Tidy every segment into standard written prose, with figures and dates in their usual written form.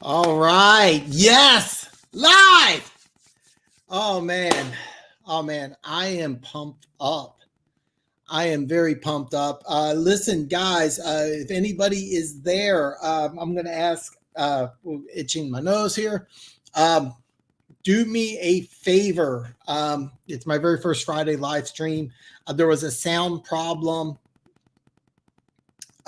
All right. Yes. Live. Oh man. Oh man. I am pumped up. I am very pumped up. Listen, guys, if anybody is there, I'm going to ask, itching my nose here. Do me a favor. It's my very first Friday live stream. There was a sound problem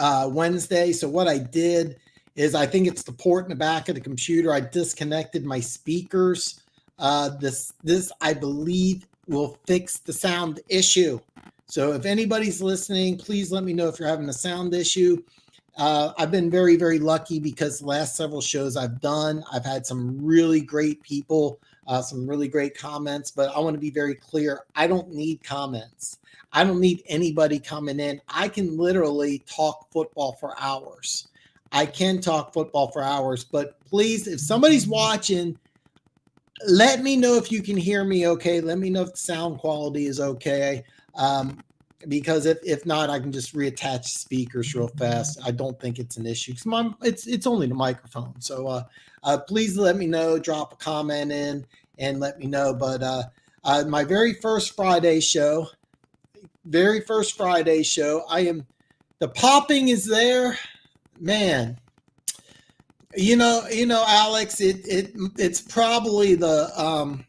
Wednesday. So what I did is, I think it's the port in the back of the computer. I disconnected my speakers. This I believe will fix the sound issue. So if anybody's listening, please let me know if you're having a sound issue. I've been very, very lucky because the last several shows I've done, I've had some really great people, some really great comments, but I want to be very clear. I don't need comments. I don't need anybody coming in. I can literally talk football for hours. I can talk football for hours, but please, if somebody's watching, let me know if you can hear me okay. Let me know if the sound quality is okay. Because if not, I can just reattach speakers real fast. I don't think it's an issue. It's only the microphone. So please let me know. Drop a comment in and let me know. But my very first Friday show, the popping is there, man. You know, Alex. It's probably the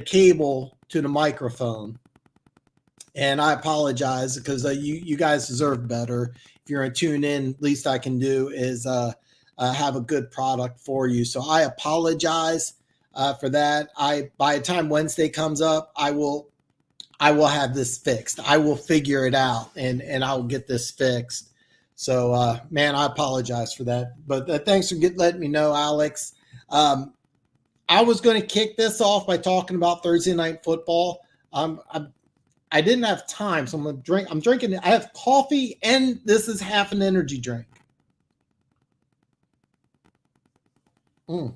cable to the microphone. And I apologize because you guys deserve better. If you're going to tune in, least I can do is have a good product for you. So I apologize for that. By the time Wednesday comes up, I will have this fixed. I will figure it out and I will get this fixed. So man, I apologize for that. But thanks for letting me know, Alex. I was going to kick this off by talking about Thursday Night Football. I didn't have time, so I'm going to drink. I'm drinking. I have coffee, and this is half an energy drink. I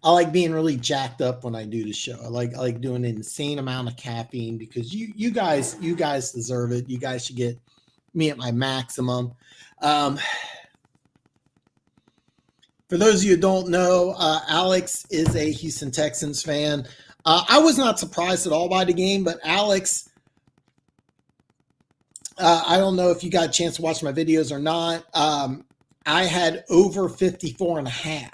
like being really jacked up when I do the show. I like doing an insane amount of caffeine because you guys deserve it. You guys should get me at my maximum. For those of you who don't know, Alex is a Houston Texans fan. I was not surprised at all by the game, but Alex, I don't know if you got a chance to watch my videos or not. I had over 54.5.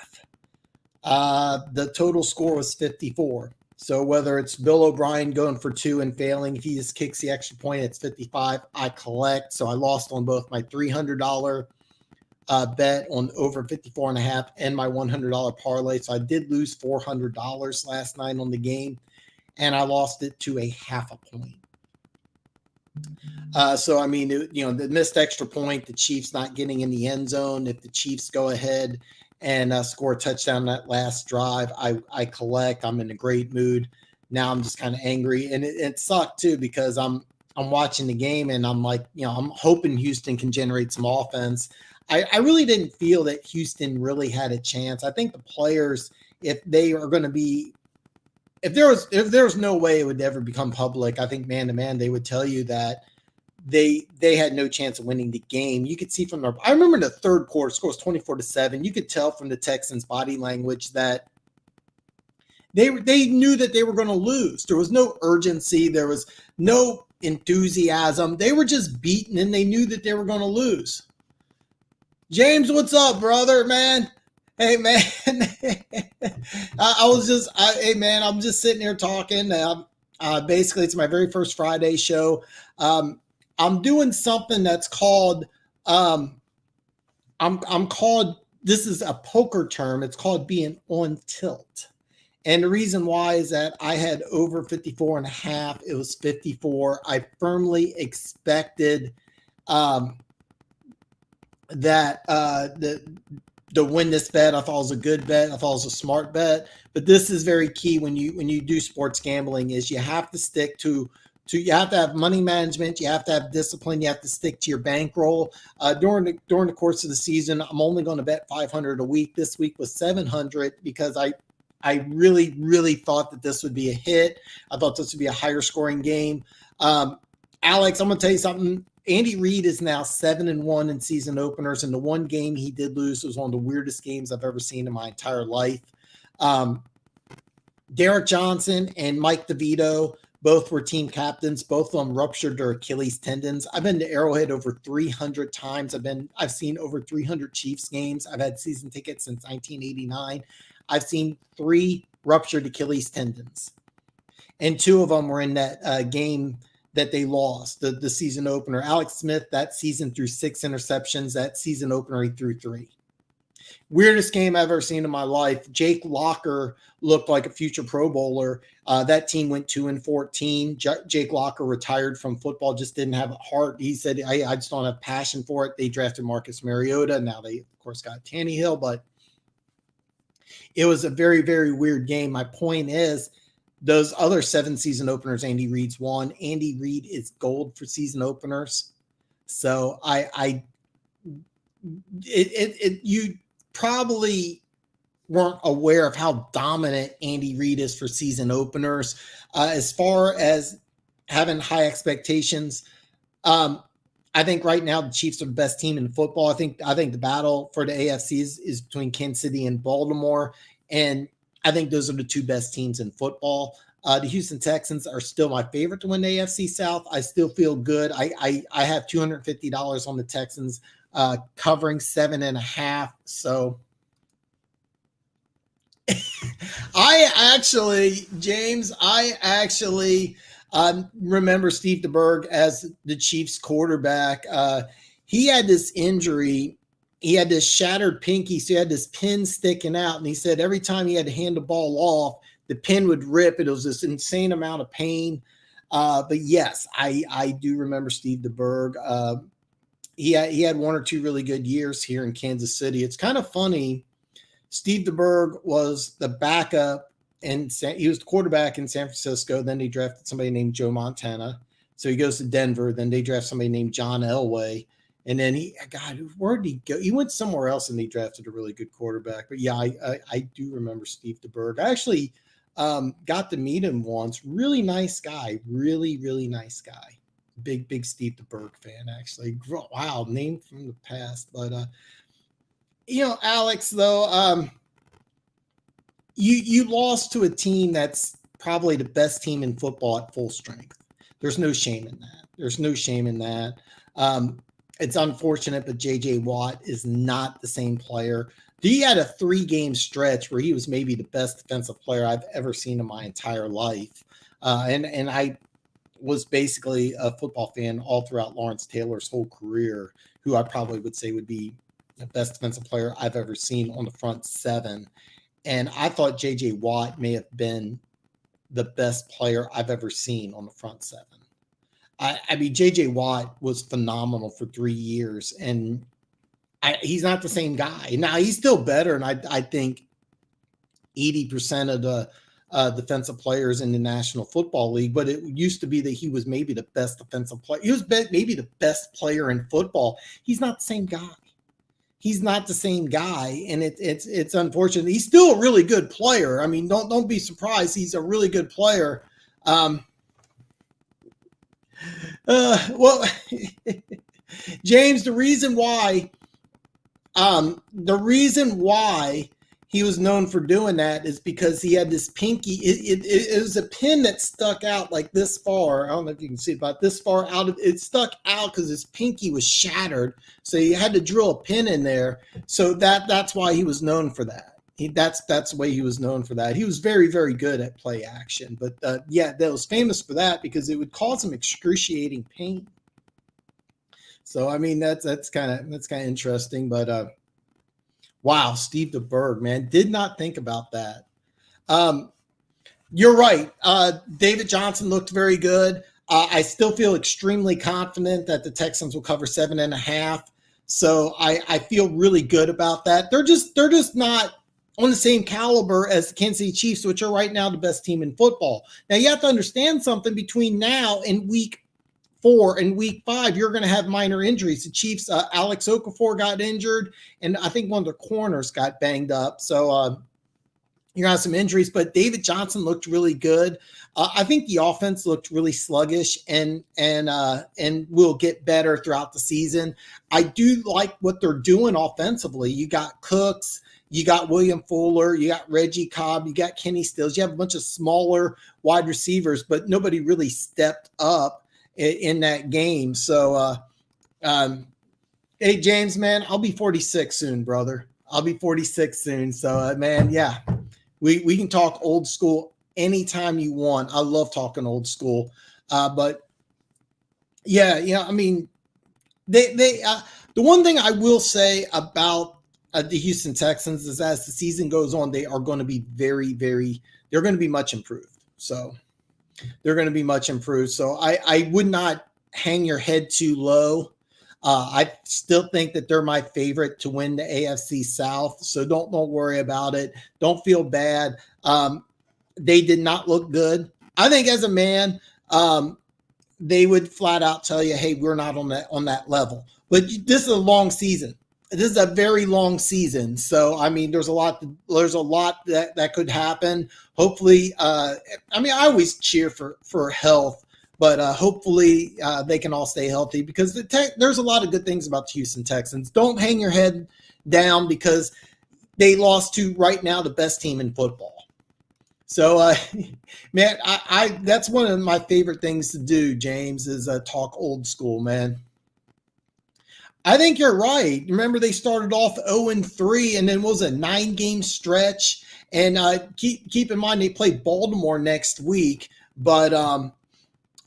The total score was 54. So whether it's Bill O'Brien going for 2 and failing, if he just kicks the extra point, it's 55. I collect. So I lost on both my $300 bet on over 54.5 and my $100 parlay. So I did lose $400 last night on the game, and I lost it to a half a point. So I mean, the missed extra point, the Chiefs not getting in the end zone. If the Chiefs go ahead and score a touchdown that last drive, I collect. I'm in a great mood. Now I'm just kind of angry, and it sucked too because I'm watching the game and I'm like, I'm hoping Houston can generate some offense. I really didn't feel that Houston really had a chance. I think the players, if they are going to be, if there was no way it would ever become public, I think man to man, they would tell you that they had no chance of winning the game. You could see from I remember in the third quarter, score was 24-7. You could tell from the Texans' body language that they knew that they were going to lose. There was no urgency. There was no enthusiasm. They were just beaten, and they knew that they were going to lose. James, what's up, brother, man? Hey, man. Hey, man, I'm just sitting here talking. Basically, it's my very first Friday show. I'm doing something that's called, this is a poker term. It's called being on tilt. And the reason why is that I had over 54.5. It was 54. I firmly expected, that to win this bet. I thought it was a good bet. I thought it was a smart bet. But this is very key when you do sports gambling is you have to stick to you have to have money management. You have to have discipline. You have to stick to your bankroll. During the course of the season, I'm only going to bet 500 a week. This week was 700 because I really, really thought that this would be a hit. I thought this would be a higher scoring game. Alex, I'm going to tell you something. Andy Reid is now 7-1 in season openers, and the one game he did lose was one of the weirdest games I've ever seen in my entire life. Derek Johnson and Mike DeVito both were team captains. Both of them ruptured their Achilles tendons. I've been to Arrowhead over 300 times. I've seen over 300 Chiefs games. I've had season tickets since 1989. I've seen 3 ruptured Achilles tendons, and 2 of them were in that game that they lost, the season opener. Alex Smith that season threw 6 interceptions. That season opener, he threw 3. Weirdest game I've ever seen in my life. Jake Locker looked like a future Pro Bowler. That team went 2-14. Jake Locker retired from football, just didn't have a heart. He said, I just don't have passion for it. They drafted Marcus Mariota. Now they, of course, got Tannehill, but it was a very, very weird game. My point is, those other 7 season openers, Andy Reid's won. Andy Reid is gold for season openers. So you probably weren't aware of how dominant Andy Reid is for season openers. As far as having high expectations, I think right now the Chiefs are the best team in football. I think the battle for the AFC is between Kansas City and Baltimore, and I think those are the 2 best teams in football. The Houston Texans are still my favorite to win the AFC South. I still feel good. I have $250 on the Texans covering 7.5. So James, I actually remember Steve DeBerg as the Chiefs quarterback. He had this injury. He had this shattered pinky, so he had this pin sticking out. And he said every time he had to hand the ball off, the pin would rip. It was this insane amount of pain. But yes, I do remember Steve DeBerg. He had 1 or 2 really good years here in Kansas City. It's kind of funny. Steve DeBerg was the backup, and he was the quarterback in San Francisco. Then they drafted somebody named Joe Montana. So he goes to Denver. Then they draft somebody named John Elway. And then where did he go? He went somewhere else and he drafted a really good quarterback. But yeah, I do remember Steve DeBerg. I actually got to meet him once. Really nice guy. Really, really nice guy. Big Steve DeBerg fan, actually. Wow, name from the past. But, Alex, though, you lost to a team that's probably the best team in football at full strength. There's no shame in that. It's unfortunate, but J.J. Watt is not the same player. He had a 3-game stretch where he was maybe the best defensive player I've ever seen in my entire life. And I was basically a football fan all throughout Lawrence Taylor's whole career, who I probably would say would be the best defensive player I've ever seen on the front 7. And I thought J.J. Watt may have been the best player I've ever seen on the front 7. I mean, J.J. Watt was phenomenal for 3 years, and he's not the same guy. Now, he's still better, and I think 80% of the defensive players in the National Football League, but it used to be that he was maybe the best defensive player. He was maybe the best player in football. He's not the same guy. And it's unfortunate. He's still a really good player. I mean, don't be surprised. He's a really good player. Well, James, the reason why he was known for doing that is because he had this pinky. It was a pin that stuck out like this far. I don't know if you can see it, but this far out. It stuck out because his pinky was shattered. So he had to drill a pin in there. So that's why he was known for that. That's the way he was known for that. He was very, very good at play action. But that was famous for that because it would cause him excruciating pain. So I mean that's kind of interesting. But wow, Steve DeBerg, man, did not think about that. You're right. David Johnson looked very good. I still feel extremely confident that the Texans will cover 7.5. So I feel really good about that. They're just not on the same caliber as the Kansas City Chiefs, which are right now the best team in football. Now, you have to understand something. Between now and week 4 and week 5, you're going to have minor injuries. The Chiefs, Alex Okafor got injured, and I think one of their corners got banged up. So you're gonna have some injuries, but David Johnson looked really good. I think the offense looked really sluggish, and will get better throughout the season. I do like what they're doing offensively. You got Cooks, you got William Fuller, you got Reggie Cobb, you got Kenny Stills. You have a bunch of smaller wide receivers, but nobody really stepped up in that game. So, hey James, man, I'll be 46 soon, brother. I'll be 46 soon. So, man, yeah. We can talk old school anytime you want. I love talking old school. But yeah, I mean, the one thing I will say about the Houston Texans is as the season goes on, they are going to be they're going to be much improved. So they're going to be much improved. So I would not hang your head too low. I still think that they're my favorite to win the AFC South. So don't worry about it. Don't feel bad. They did not look good. I think as a man, they would flat out tell you, hey, we're not on that level. But this is a long season. This is a very long season. So, I mean, there's a lot that could happen. Hopefully, I always cheer for health. But hopefully they can all stay healthy because there's a lot of good things about the Houston Texans. Don't hang your head down because they lost to right now the best team in football. So, man, I that's one of my favorite things to do, James, is talk old school, man. I think you're right. Remember, they started off 0-3, and then was a 9-game stretch. And keep in mind they play Baltimore next week, but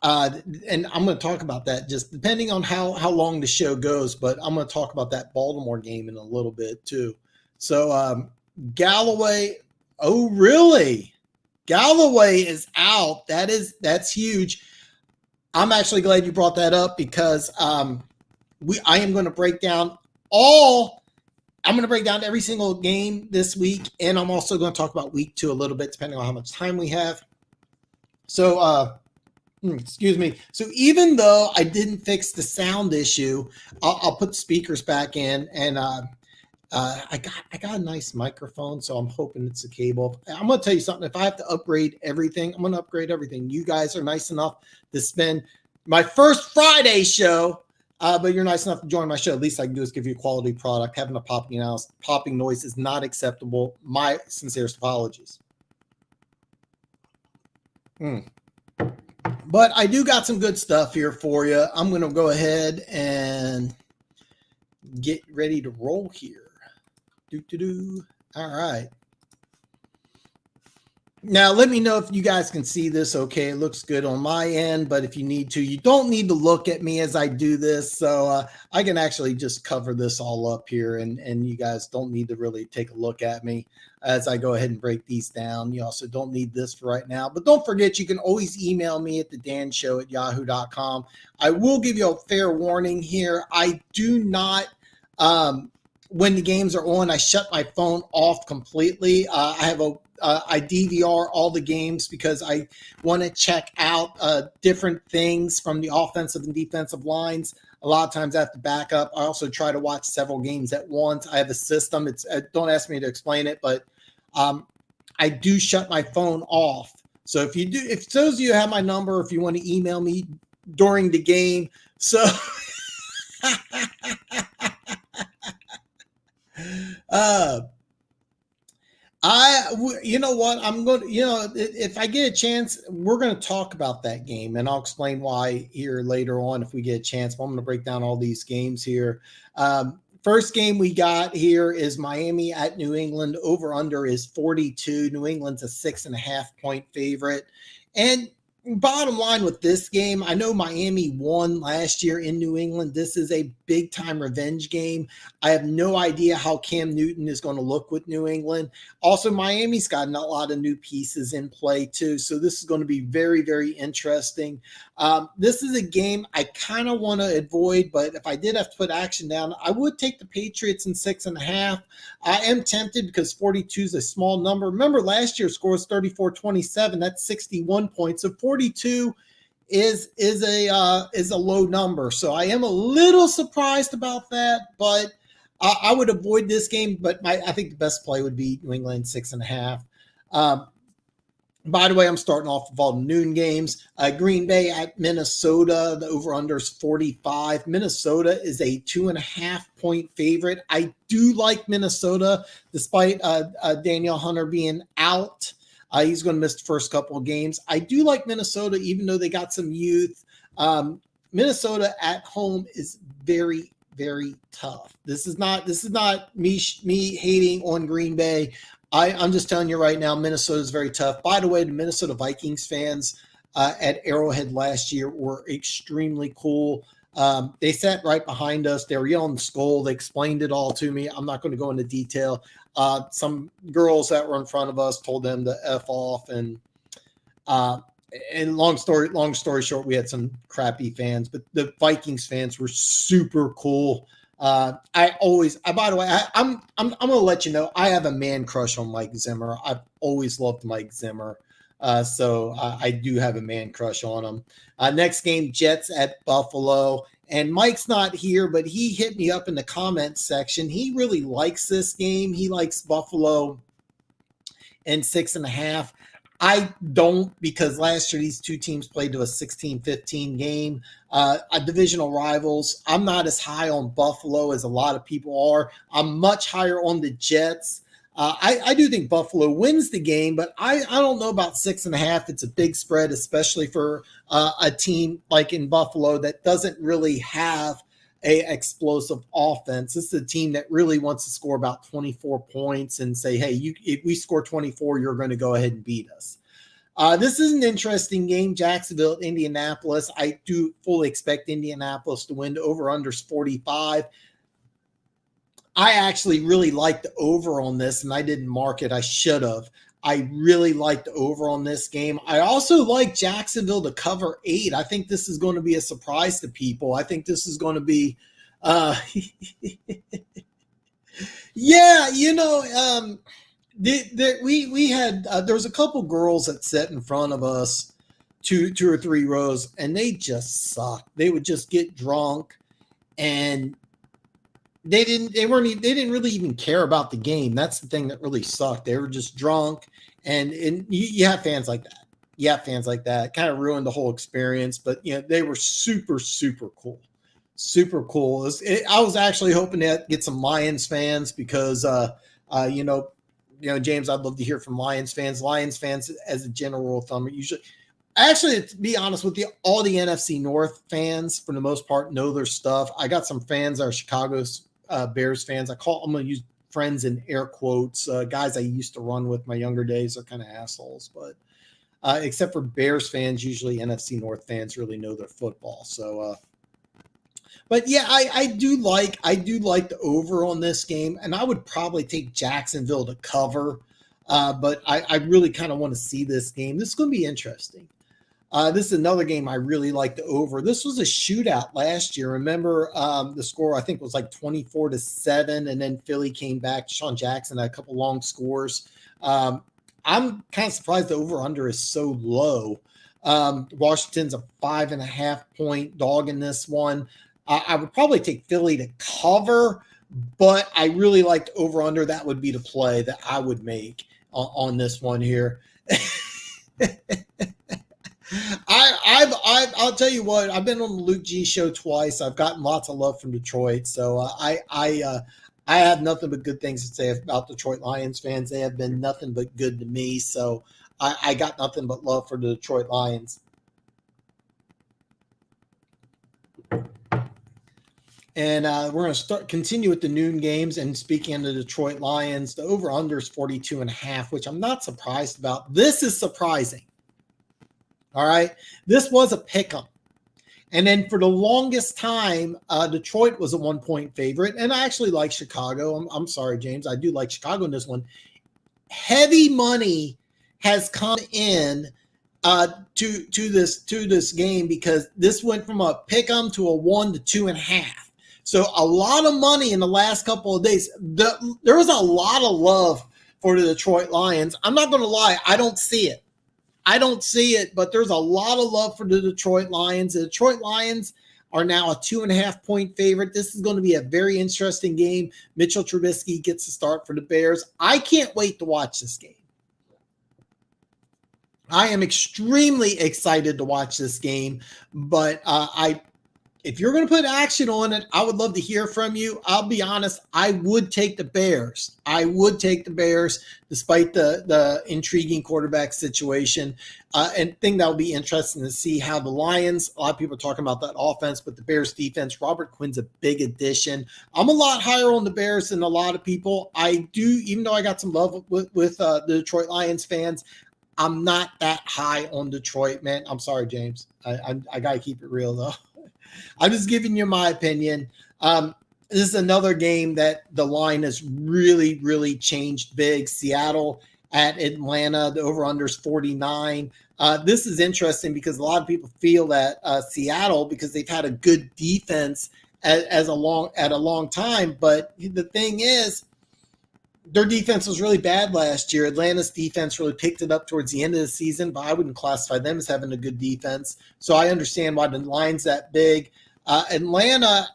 and I'm going to talk about that just depending on how long the show goes, but I'm going to talk about that Baltimore game in a little bit too. So Galloway, oh really? Galloway is out. That's huge. I'm actually glad you brought that up because I am going to break down every single game this week, and I'm also going to talk about week 2 a little bit depending on how much time we have. So excuse me. So even though I didn't fix the sound issue, I'll put the speakers back in, and I got a nice microphone, so I'm hoping it's a cable. I'm going to tell you something. If I have to upgrade everything, I'm going to upgrade everything. You guys are nice enough to spend my first Friday show, but you're nice enough to join my show. At least I can do is give you a quality product. Having a popping noise is not acceptable. My sincerest apologies. But I do got some good stuff here for you. I'm going to go ahead and get ready to roll here. All right. Now, let me know if you guys can see this okay. It looks good on my end, but if you need to, you don't need to look at me as I do this. So I can actually just cover this all up here, and you guys don't need to really take a look at me as I go ahead and break these down. You also don't need this for right now. But don't forget, you can always email me at theDANshow@yahoo.com. I will give you a fair warning here. I do not when the games are on, I shut my phone off completely. I DVR all the games because I want to check out different things from the offensive and defensive lines. A lot of times I have to back up. I also try to watch several games at once. I have a system. Don't ask me to explain it, but I do shut my phone off. So if those of you have my number, if you want to email me during the game, so you know what? I'm going to, if I get a chance, we're going to talk about that game, and I'll explain why here later on if we get a chance. But I'm going to break down all these games here. First game we got here is Miami at New England. Over under is 42. New England's a 6.5 point favorite. And bottom line with this game, I know Miami won last year in New England. This is a big time revenge game. I have no idea how Cam Newton is going to look with New England. Also, Miami's got a lot of new pieces in play too. So this is going to be very, very interesting. This is a game I kind of want to avoid, but if I did have to put action down, I would take the Patriots in 6.5. I am tempted because 42 is a small number. Remember, last year's score was 34-27. That's 61 points. So 42 is a low number. So I am a little surprised about that, but I would avoid this game. But I think the best play would be New England 6.5. By the way, I'm starting off with all the noon games. Green Bay at Minnesota. The over-under is 45. Minnesota is a 2.5-point favorite. I do like Minnesota, despite Daniel Hunter being out. He's going to miss the first couple of games. I do like Minnesota, even though they got some youth. Minnesota at home is very, very tough. This is not me hating on Green Bay. I'm just telling you right now, Minnesota is very tough. By the way, the Minnesota Vikings fans at Arrowhead last year were extremely cool. They sat right behind us. They were yelling skull. They explained it all to me. I'm not going to go into detail. Some girls that were in front of us told them to F off. And long story short, we had some crappy fans, but the Vikings fans were super cool. By the way, I'm going to let you know, I have a man crush on Mike Zimmer. I've always loved Mike Zimmer. So I do have a man crush on him. Next game, Jets at Buffalo. And Mike's not here, but he hit me up in the comments section. He really likes this game. He likes Buffalo and 6.5. I don't, because last year these two teams played to a 16-15 game. Divisional rivals. I'm not as high on Buffalo as a lot of people are. I'm much higher on the Jets. I do think Buffalo wins the game, but I don't know about 6.5. It's a big spread, especially for a team like in Buffalo that doesn't really have a explosive offense. This is a team that really wants to score about 24 points and say, hey, if we score 24, you're going to go ahead and beat us. This is an interesting game. Jacksonville, Indianapolis. I do fully expect Indianapolis to win. The over-under is 45. I actually really like the over on this, and I didn't mark it. I should have. I really like the over on this game. I also like Jacksonville to cover 8. I think this is going to be a surprise to people. I think this is going to be, yeah, we had there was a couple girls that sat in front of us, two or three rows, and they just sucked. They would just get drunk, and they didn't really even care about the game. That's the thing that really sucked. They were just drunk, and you have fans like that. You have fans like that. Kind of ruined the whole experience, but they were super, super cool. Super cool. I was actually hoping to get some Lions fans because James, I'd love to hear from Lions fans. Lions fans, as a general rule of thumb, are usually, actually, to be honest with you, all the NFC North fans, for the most part, know their stuff. I got some fans that are Chicago's Bears fans. I'm going to use friends in air quotes. Guys I used to run with my younger days are kind of assholes, but except for Bears fans, usually NFC North fans really know their football. So, but yeah, I do like the over on this game, and I would probably take Jacksonville to cover. But I really kind of want to see this game. This is going to be interesting. This is another game I really like the over. This was a shootout last year. Remember, the score I think was like 24-7, and then Philly came back. Sean Jackson had a couple long scores. I'm kind of surprised the over/under is so low. Washington's a 5.5-point dog in this one. I would probably take Philly to cover, but I really liked over/under. That would be the play that I would make on this one here. I'll tell you what, I've been on the Luke G show twice. I've gotten lots of love from Detroit. So I have nothing but good things to say about Detroit Lions fans. They have been nothing but good to me. So I got nothing but love for the Detroit Lions. And we're going to continue with the noon games. And speaking of the Detroit Lions, the over-under is 42.5, which I'm not surprised about. This is surprising. All right. This was a pick'em. And then for the longest time, Detroit was a 1-point favorite. And I actually like Chicago. I'm sorry, James. I do like Chicago in this one. Heavy money has come in to this game because this went from a pick'em to a 1 to 2.5. So a lot of money in the last couple of days. There was a lot of love for the Detroit Lions. I'm not going to lie. I don't see it, but there's a lot of love for the Detroit Lions. The Detroit Lions are now a 2.5-point favorite. This is going to be a very interesting game. Mitchell Trubisky gets the start for the Bears. I can't wait to watch this game. I am extremely excited to watch this game, but if you're going to put action on it, I would love to hear from you. I'll be honest, I would take the Bears. I would take the Bears despite the intriguing quarterback situation. And think that'll be interesting to see how the Lions, a lot of people are talking about that offense, but the Bears defense, Robert Quinn's a big addition. I'm a lot higher on the Bears than a lot of people. I do, even though I got some love with the Detroit Lions fans, I'm not that high on Detroit, man. I'm sorry, James. I got to keep it real, though. I'm just giving you my opinion. This is another game that the line has really, really changed big. Seattle at Atlanta, the over-under is 49. This is interesting because a lot of people feel that Seattle, because they've had a good defense at a long time, but the thing is, their defense was really bad last year. Atlanta's defense really picked it up towards the end of the season, but I wouldn't classify them as having a good defense. So I understand why the line's that big. Atlanta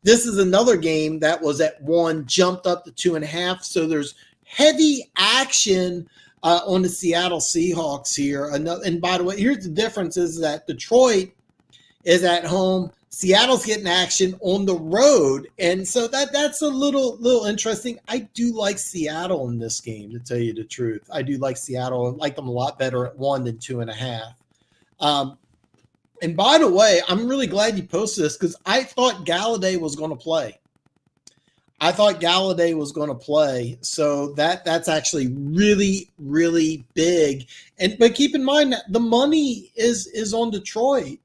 this is another game that was at 1, jumped up to 2.5. So there's heavy action on the Seattle Seahawks here. And by the way, here's the difference is that Detroit is at home. Seattle's getting action on the road. And so that's a little interesting. I do like Seattle in this game, to tell you the truth. I do like Seattle. I like them a lot better at 1 than 2.5. And by the way, I'm really glad you posted this because I thought Galladay was going to play. So that's actually really, really big. But keep in mind that the money is on Detroit.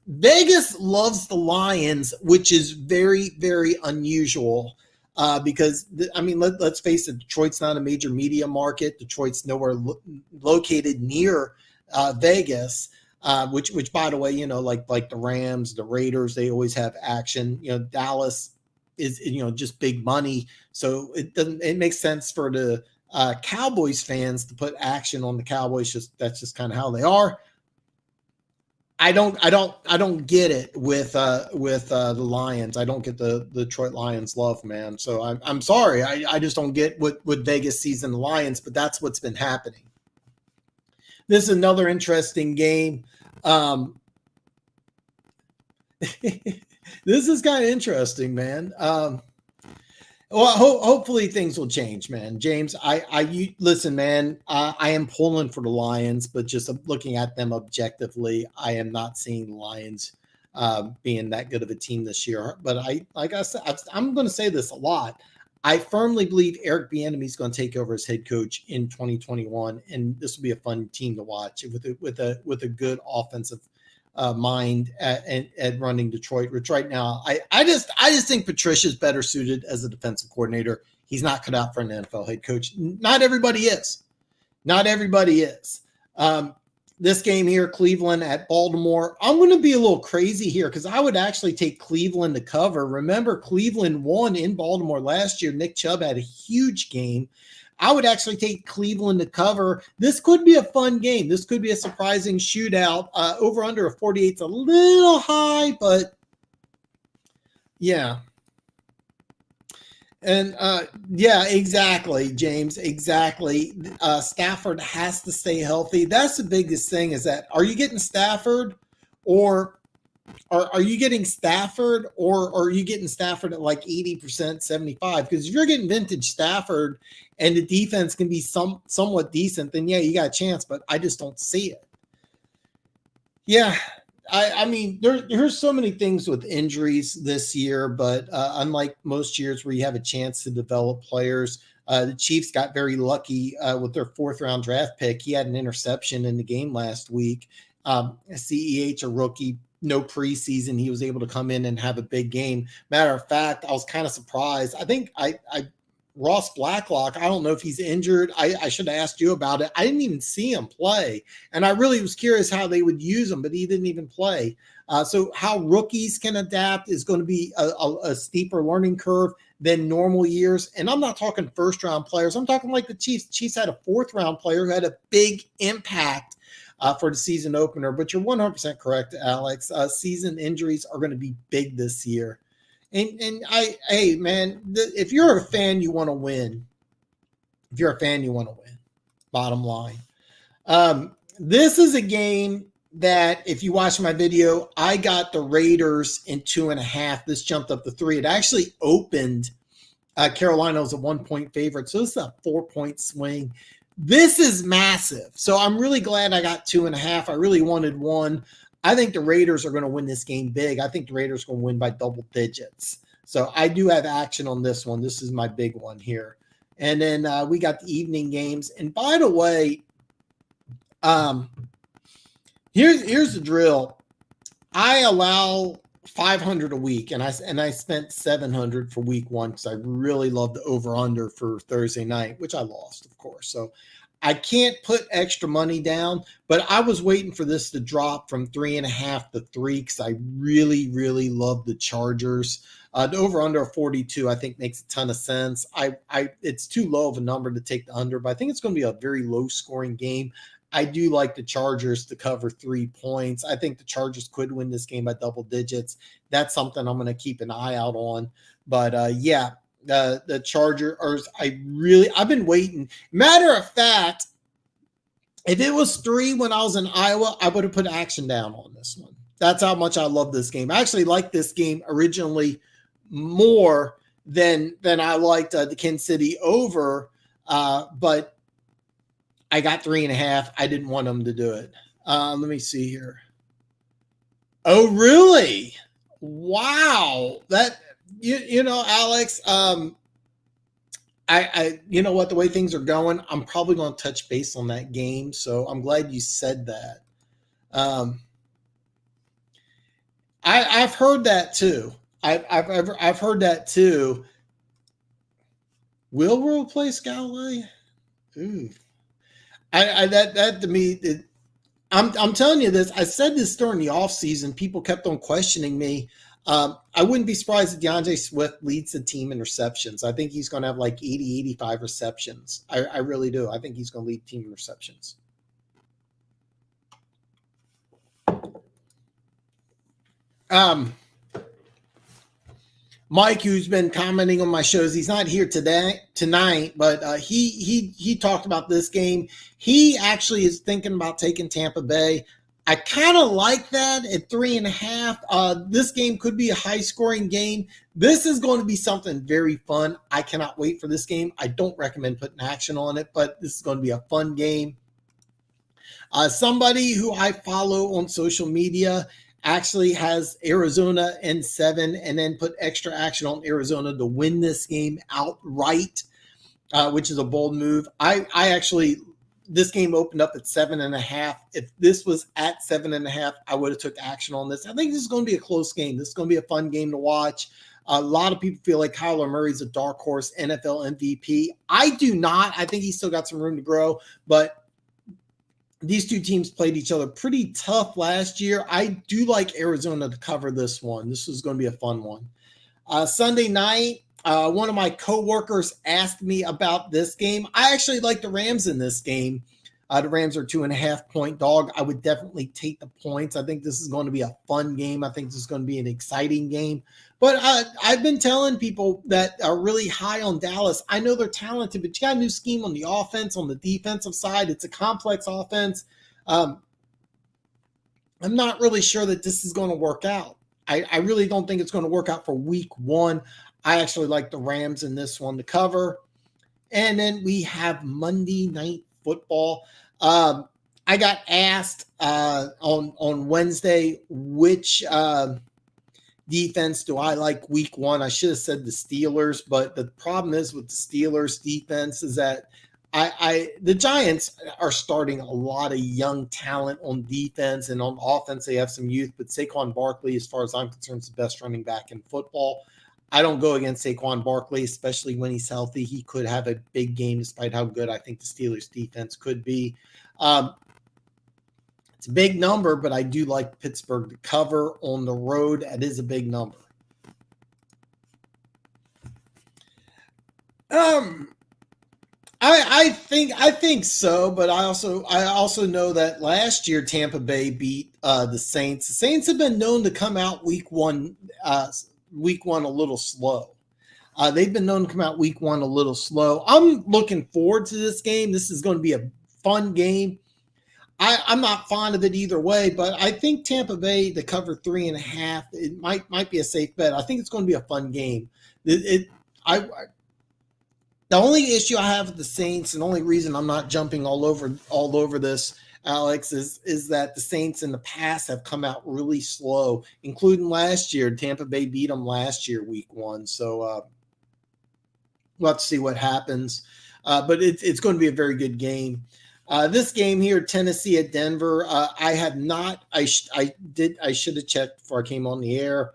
Vegas loves the Lions, which is very, very unusual because, let's face it, Detroit's not a major media market. Detroit's nowhere located near Vegas, which, by the way, like the Rams, the Raiders, they always have action. Dallas is, just big money. So it makes sense for the Cowboys fans to put action on the Cowboys. That's just kind of how they are. I don't get it with the Lions. I don't get the Detroit Lions love, man. So I'm sorry. I just don't get what Vegas sees in the Lions, but that's what's been happening. This is another interesting game. This is kind of interesting, man. Well, hopefully things will change, man. James, listen, man. I am pulling for the Lions, but just looking at them objectively, I am not seeing the Lions being that good of a team this year. But like I said, I'm going to say this a lot. I firmly believe Eric Bieniemy is going to take over as head coach in 2021, and this will be a fun team to watch with a good offensive mind at running Detroit, which right now I just think Patricia's better suited as a defensive coordinator. He's not cut out for an NFL head coach. Not everybody is. This game here, Cleveland at Baltimore. I'm going to be a little crazy here because I would actually take Cleveland to cover. Remember, Cleveland won in Baltimore last year. Nick Chubb had a huge game. I would actually take Cleveland to cover. This could be a fun game. This could be a surprising shootout. Over under a 48 is a little high, but yeah. And yeah, exactly, James. Exactly. Stafford has to stay healthy. That's the biggest thing is that are you getting Stafford or are you getting Stafford or are you getting Stafford at like 80%, 75%? Because if you're getting vintage Stafford and the defense can be somewhat decent, then yeah, you got a chance, but I just don't see it. Yeah. I mean, there's so many things with injuries this year, but unlike most years where you have a chance to develop players, the Chiefs got very lucky with their 4th round draft pick. He had an interception in the game last week. CEH, a rookie, no preseason. He was able to come in and have a big game. Matter of fact, I was kind of surprised. I think Ross Blacklock, I don't know if he's injured. I should have asked you about it. I didn't even see him play. And I really was curious how they would use him, but he didn't even play. So how rookies can adapt is going to be a steeper learning curve than normal years. And I'm not talking first-round players. I'm talking like the Chiefs. The Chiefs had a 4th-round player who had a big impact for the season opener. But you're 100% correct, Alex. Season injuries are going to be big this year. And hey, man, if you're a fan, you want to win. If you're a fan, you want to win. Bottom line. This is a game that, if you watch my video, I got the Raiders in 2.5. This jumped up to 3. It actually opened. Carolina was a 1-point favorite, so this is a 4-point swing. This is massive. So I'm really glad I got 2.5. I really wanted 1. I think the Raiders are going to win this game big. I think the Raiders are going to win by double digits. So I do have action on this one. This is my big one here. And then we got the evening games. And by the way, here's the drill. I allow 500 a week, and I spent 700 for week 1 because I really love the over-under for Thursday night, which I lost, of course. So I can't put extra money down, but I was waiting for this to drop from 3.5 to 3 because I really, really love the Chargers. The over-under of 42, I think, makes a ton of sense. It's too low of a number to take the under, but I think it's going to be a very low-scoring game. I do like the Chargers to cover 3 points. I think the Chargers could win this game by double digits. That's something I'm going to keep an eye out on. But yeah, the Chargers, I've been waiting. Matter of fact, if it was 3 when I was in Iowa, I would have put action down on this one. That's how much I love this game. I actually liked this game originally more than I liked the Kansas City over, but I got 3.5. I didn't want them to do it. Let me see here. Oh, really? Wow. That, you know, Alex, I you know what, the way things are going, I'm probably going to touch base on that game. So I'm glad you said that. I've heard that too. I've heard that too. Will we replace Galloway? Ooh. That to me, I'm telling you this. I said this during the offseason. People kept on questioning me. I wouldn't be surprised if DeAndre Swift leads the team in receptions. I think he's going to have like 80, 85 receptions. I really do. I think he's going to lead team in receptions. Mike, who's been commenting on my shows, he's not here tonight, but he talked about this game. He actually is thinking about taking Tampa Bay. I kind of like that at 3.5. This game could be a high-scoring game. This is going to be something very fun. I cannot wait for this game. I don't recommend putting action on it, but this is going to be a fun game. Somebody who I follow on social media actually has Arizona in 7 and then put extra action on Arizona to win this game outright, which is a bold move. I actually, this game opened up at 7.5. If this was at 7.5, I would have took action on this. I think this is going to be a close game. This is going to be a fun game to watch. A lot of people feel like Kyler Murray's a dark horse NFL MVP. I do not. I think he's still got some room to grow, but these two teams played each other pretty tough last year. I do like Arizona to cover this one. This is going to be a fun one. Sunday night, one of my coworkers asked me about this game. I actually like the Rams in this game. The Rams are 2.5-point dog. I would definitely take the points. I think this is going to be a fun game. I think this is going to be an exciting game. But I've been telling people that are really high on Dallas. I know they're talented, but you got a new scheme on the offense, on the defensive side. It's a complex offense. I'm not really sure that this is going to work out. I really don't think it's going to work out for week 1. I actually like the Rams in this one to cover. And then we have Monday Night Football. I got asked on Wednesday which defense do I like week 1. I should have said the Steelers, but the problem is with the Steelers defense is that the Giants are starting a lot of young talent on defense, and on offense they have some youth, but Saquon Barkley, as far as I'm concerned, is the best running back in football. I don't go against Saquon Barkley, especially when he's healthy. He could have a big game despite how good I think the Steelers defense could be. It's a big number, but I do like Pittsburgh to cover on the road. It is a big number. I think so, but I also know that last year Tampa Bay beat the Saints. The Saints have been known to come out week one a little slow. They've been known to come out week one a little slow. I'm looking forward to this game. This is going to be a fun game. I'm not fond of it either way, but I think Tampa Bay to cover 3.5, it might be a safe bet. I think it's going to be a fun game. The only issue I have with the Saints, and the only reason I'm not jumping all over this, Alex, is that the Saints in the past have come out really slow, including last year. Tampa Bay beat them last year, week one. So we'll have to see what happens. But it's going to be a very good game. This game here, Tennessee at Denver, I have not. I should have checked before I came on the air.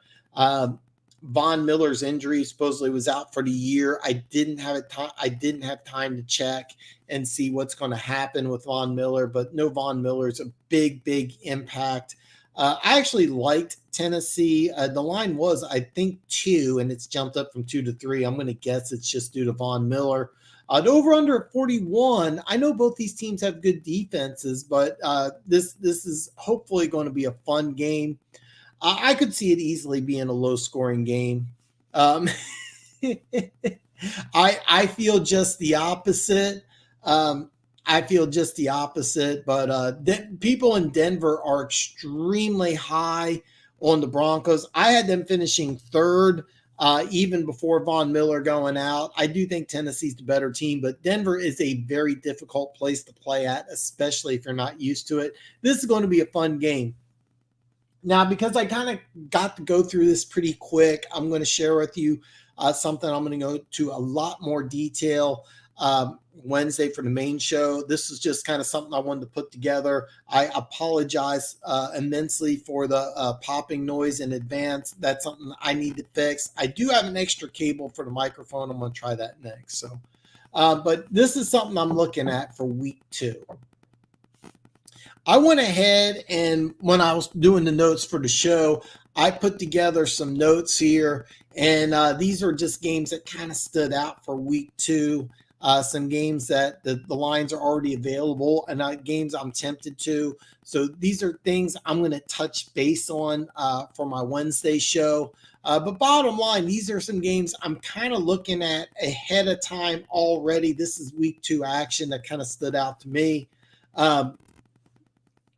Von Miller's injury supposedly was out for the year. I didn't have time to check and see what's going to happen with Von Miller, but no, Von Miller's a big impact. I actually liked Tennessee. The line was, I think, 2, and it's jumped up from 2 to 3. I'm going to guess it's just due to Von Miller. The over-under at 41. I know both these teams have good defenses, but this is hopefully going to be a fun game. I could see it easily being a low-scoring game. I feel just the opposite. But people in Denver are extremely high on the Broncos. I had them finishing third. Even before Von Miller going out. I do think Tennessee's the better team, but Denver is a very difficult place to play at, especially if you're not used to it. This is going to be a fun game. Now, because I kind of got to go through this pretty quick, I'm going to share with you something I'm going to go to a lot more detail Wednesday for the main show. This is just kind of something I wanted to put together. I apologize immensely for the popping noise in advance. That's something I need to fix. I do have an extra cable for the microphone. I'm going to try that next. So, but this is something I'm looking at for week 2. I went ahead and when I was doing the notes for the show, I put together some notes here, and these are just games that kind of stood out for week 2. Some games that the lines are already available, and games I'm tempted to. So these are things I'm going to touch base on for my Wednesday show. But bottom line, these are some games I'm kind of looking at ahead of time already. This is week 2 action that kind of stood out to me.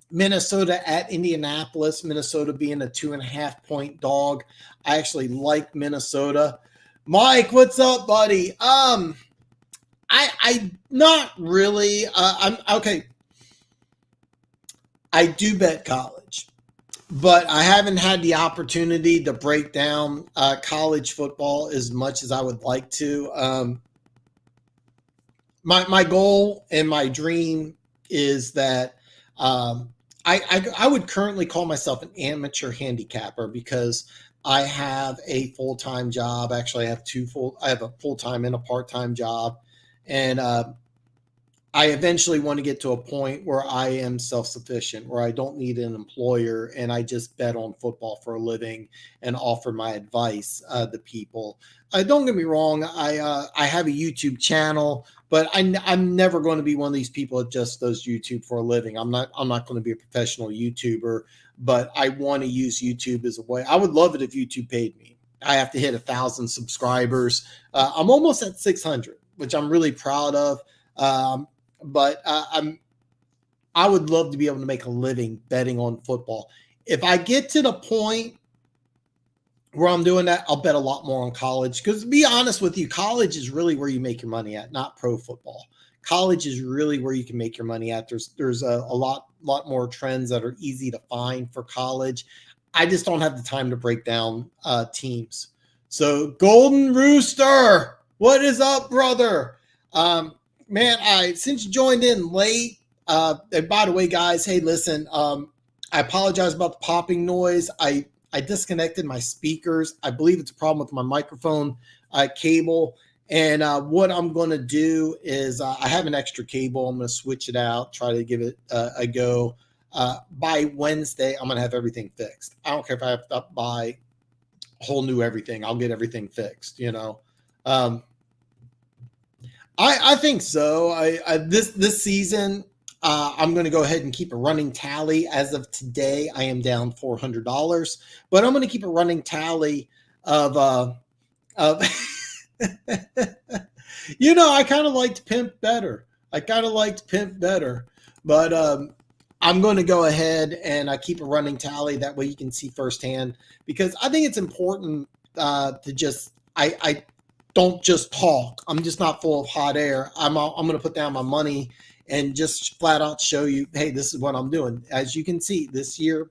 Minnesota at Indianapolis, Minnesota being a 2.5-point dog. I actually like Minnesota. Mike, what's up, buddy? I not really. I'm okay. I do bet college, but I haven't had the opportunity to break down college football as much as I would like to. My goal and my dream is that I would currently call myself an amateur handicapper because I have a full-time job. Actually, I have a full-time and a part-time job. And I eventually want to get to a point where I am self-sufficient, where I don't need an employer, and I just bet on football for a living and offer my advice to people. Don't get me wrong, I have a YouTube channel, but I'm never going to be one of these people that just does YouTube for a living. I'm not going to be a professional YouTuber, but I want to use YouTube as a way. I would love it if YouTube paid me. I have to hit 1,000 subscribers. I'm almost at 600. Which I'm really proud of. But I would love to be able to make a living betting on football. If I get to the point where I'm doing that, I'll bet a lot more on college. Because to be honest with you, college is really where you make your money at, not pro football. College is really where you can make your money at. There's a lot more trends that are easy to find for college. I just don't have the time to break down teams. So Golden Rooster, what is up, brother? Man, since you joined in late, and by the way, guys, hey, listen, I apologize about the popping noise. I disconnected my speakers. I believe it's a problem with my microphone cable. And what I'm going to do is I have an extra cable. I'm going to switch it out, try to give it a go. By Wednesday, I'm going to have everything fixed. I don't care if I have to buy a whole new everything. I'll get everything fixed, you know. I think so. This season, I'm going to go ahead and keep a running tally. As of today, I am down $400, but I'm going to keep a running tally of I kind of liked Pimp better. But I'm going to go ahead and keep a running tally. That way you can see firsthand, because I think it's important to just, I don't just talk. I'm just not full of hot air. I'm going to put down my money and just flat out show you, hey, this is what I'm doing. As you can see, this year,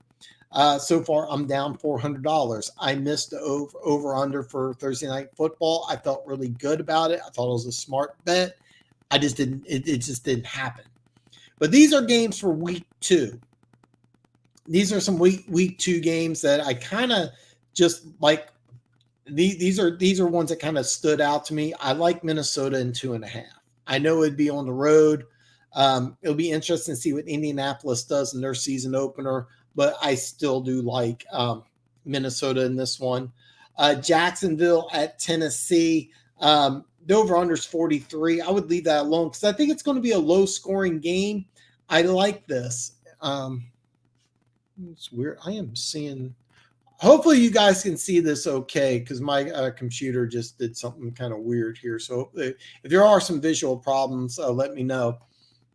so far, I'm down $400. I missed the over under for Thursday Night Football. I felt really good about it. I thought it was a smart bet. I just didn't. It just didn't happen. But these are games for week 2. These are some week 2 games that I kind of just like. These are ones that kind of stood out to me. I like Minnesota in 2.5. I know it'd be on the road. It'll be interesting to see what Indianapolis does in their season opener, but I still do like Minnesota in this one. Jacksonville at Tennessee. The over-under is 43. I would leave that alone because I think it's going to be a low-scoring game. I like this. It's weird. I am seeing... Hopefully you guys can see this okay, because my computer just did something kind of weird here. So if there are some visual problems, let me know.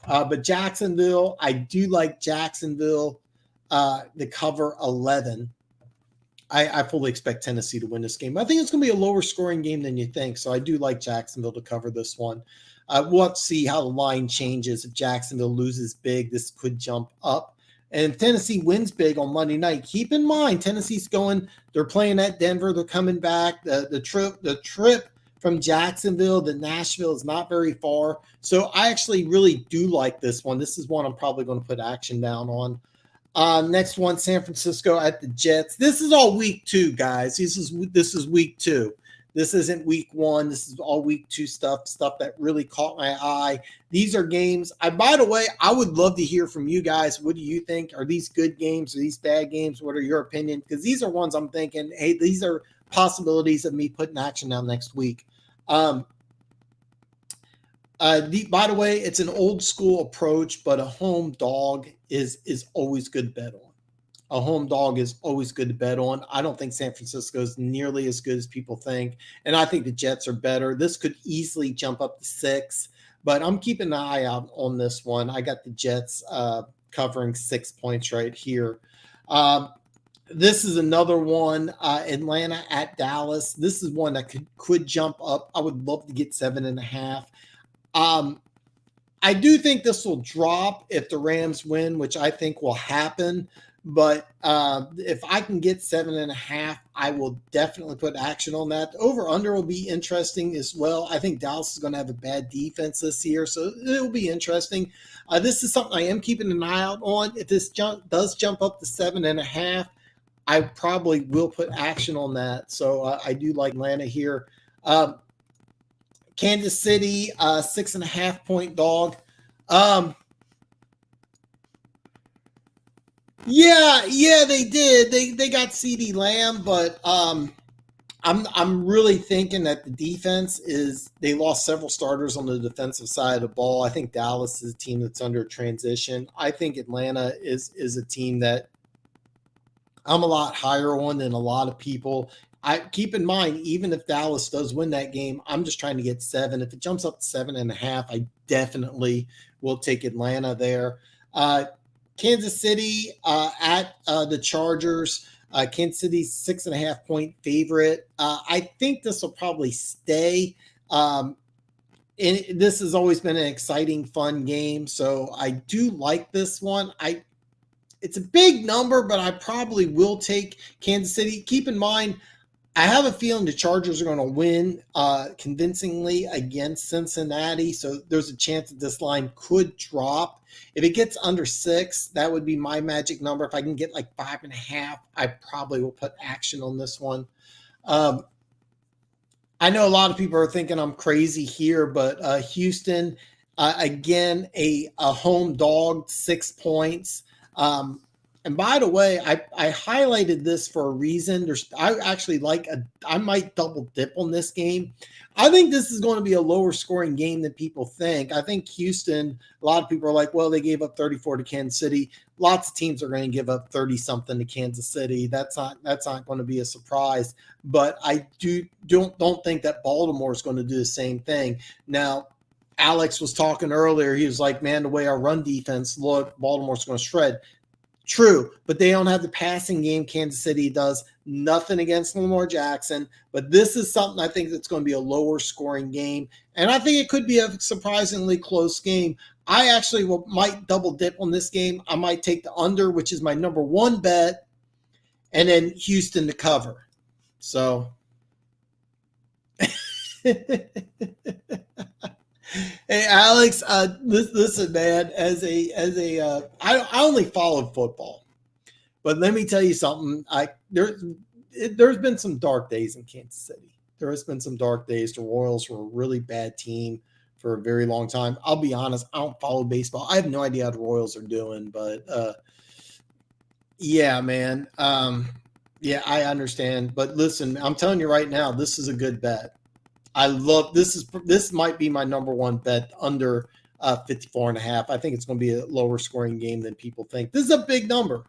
But Jacksonville, I do like Jacksonville to cover 11. I fully expect Tennessee to win this game. I think it's going to be a lower scoring game than you think. So I do like Jacksonville to cover this one. We'll have to see how the line changes. If Jacksonville loses big, this could jump up. And if Tennessee wins big on Monday night, keep in mind, Tennessee's they're playing at Denver. They're coming back. The trip from Jacksonville to Nashville is not very far. So I actually really do like this one. This is one I'm probably going to put action down on. Next one, San Francisco at the Jets. This is all week 2, guys. This is week 2. This isn't week 1. This is all week 2 stuff that really caught my eye. These are games. By the way, I would love to hear from you guys. What do you think? Are these good games? Are these bad games? What are your opinions? Because these are ones I'm thinking, hey, these are possibilities of me putting action down next week. By the way, it's an old school approach, but a home dog is always good to bet on. A home dog is always good to bet on. I don't think San Francisco is nearly as good as people think, and I think the Jets are better. This could easily jump up to 6, but I'm keeping an eye out on this one. I got the Jets covering 6 points right here. This is another one, Atlanta at Dallas. This is one that could jump up. I would love to get 7.5. I do think this will drop if the Rams win, which I think will happen. But if I can get 7.5, I will definitely put action on that. The over-under will be interesting as well. I think Dallas is going to have a bad defense this year, so it will be interesting. This is something I am keeping an eye out on. If this does jump up to 7.5, I probably will put action on that. So I do like Atlanta here. Kansas City, 6.5 point dog. Yeah, they did. They got CeeDee Lamb, but I'm really thinking that the defense they lost several starters on the defensive side of the ball. I think Dallas is a team that's under transition. I think Atlanta is a team that I'm a lot higher on than a lot of people. I keep in mind, even if Dallas does win that game, I'm just trying to get 7. If it jumps up to 7.5, I definitely will take Atlanta there. Kansas City at the Chargers. Kansas City's 6.5 point favorite. I think this will probably stay. And this has always been an exciting, fun game. So I do like this one. It's a big number, but I probably will take Kansas City. Keep in mind, I have a feeling the Chargers are going to win convincingly against Cincinnati. So there's a chance that this line could drop. If it gets under 6, that would be my magic number. If I can get like 5.5, I probably will put action on this one. I know a lot of people are thinking I'm crazy here, but Houston, again, a home dog, 6 points. And by the way, I highlighted this for a reason. I actually I might double dip on this game. I think this is going to be a lower scoring game than people think. I think Houston, a lot of people are like, well, they gave up 34 to Kansas City. Lots of teams are going to give up 30 something to Kansas City. That's not going to be a surprise. But I don't think that Baltimore is going to do the same thing. Now, Alex was talking earlier. He was like, man, the way our run defense look, Baltimore's going to shred. True, but they don't have the passing game Kansas City does. Nothing against Lamar Jackson, but this is something I think that's going to be a lower scoring game, and I think it could be a surprisingly close game. I actually might double dip on this game. I might take the under, which is my number one bet, and then Houston to cover. So hey Alex, listen, man. I only followed football, but let me tell you something. There's been some dark days in Kansas City. There has been some dark days. The Royals were a really bad team for a very long time. I'll be honest. I don't follow baseball. I have no idea how the Royals are doing, but yeah, man. Yeah, I understand. But listen, I'm telling you right now, this is a good bet. I love this might be my number one bet under 54 and a half. I think it's going to be a lower scoring game than people think. This is a big number.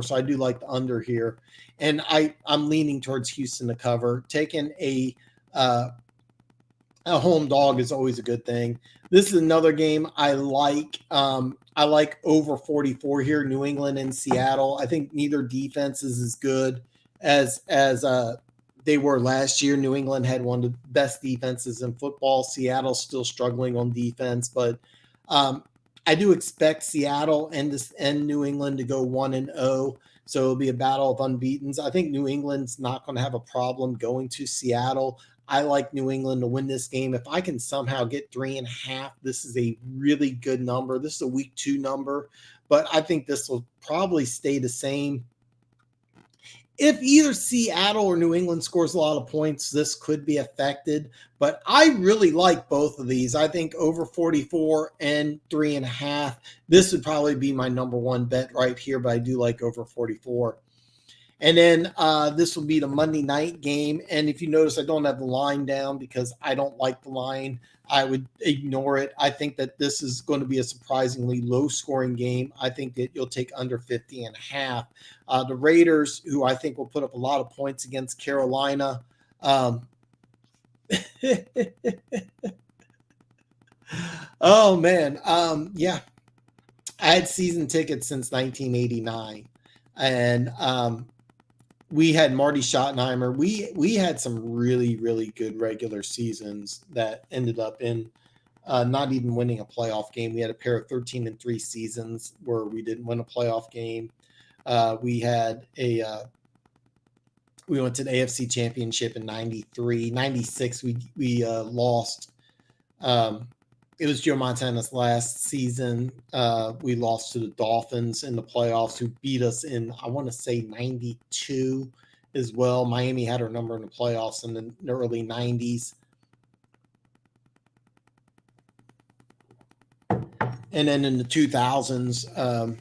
So I do like the under here. And I'm leaning towards Houston to cover. Taking a home dog is always a good thing. This is another game I like. I like over 44 here, New England and Seattle. I think neither defense is as good as they were last year. New England had one of the best defenses in football. Seattle's still struggling on defense, but I do expect Seattle and New England to go 1-0. So it'll be a battle of unbeatens. I think New England's not going to have a problem going to Seattle. I like New England to win this game. If I can somehow get 3.5, this is a really good number. This is a week 2 number, but I think this will probably stay the same. If either Seattle or New England scores a lot of points, this could be affected. But I really like both of these. I think over 44 and 3.5. This would probably be my number one bet right here, but I do like over 44. And then this will be the Monday night game. And if you notice, I don't have the line down because I don't like the line. I would ignore it. I think that this is going to be a surprisingly low scoring game. I think that you'll take under 50.5. The Raiders, who I think will put up a lot of points against Carolina. Oh, man. Yeah. I had season tickets since 1989. And we had Marty Schottenheimer. We had some really, really good regular seasons that ended up in not even winning a playoff game. We had a pair of 13-3 seasons where we didn't win a playoff game. We went to the AFC Championship in 93. 96, we lost. It was Joe Montana's last season. We lost to the Dolphins in the playoffs, who beat us in, I want to say, 92 as well. Miami had our number in the playoffs in the early 90s. And then in the 2000s,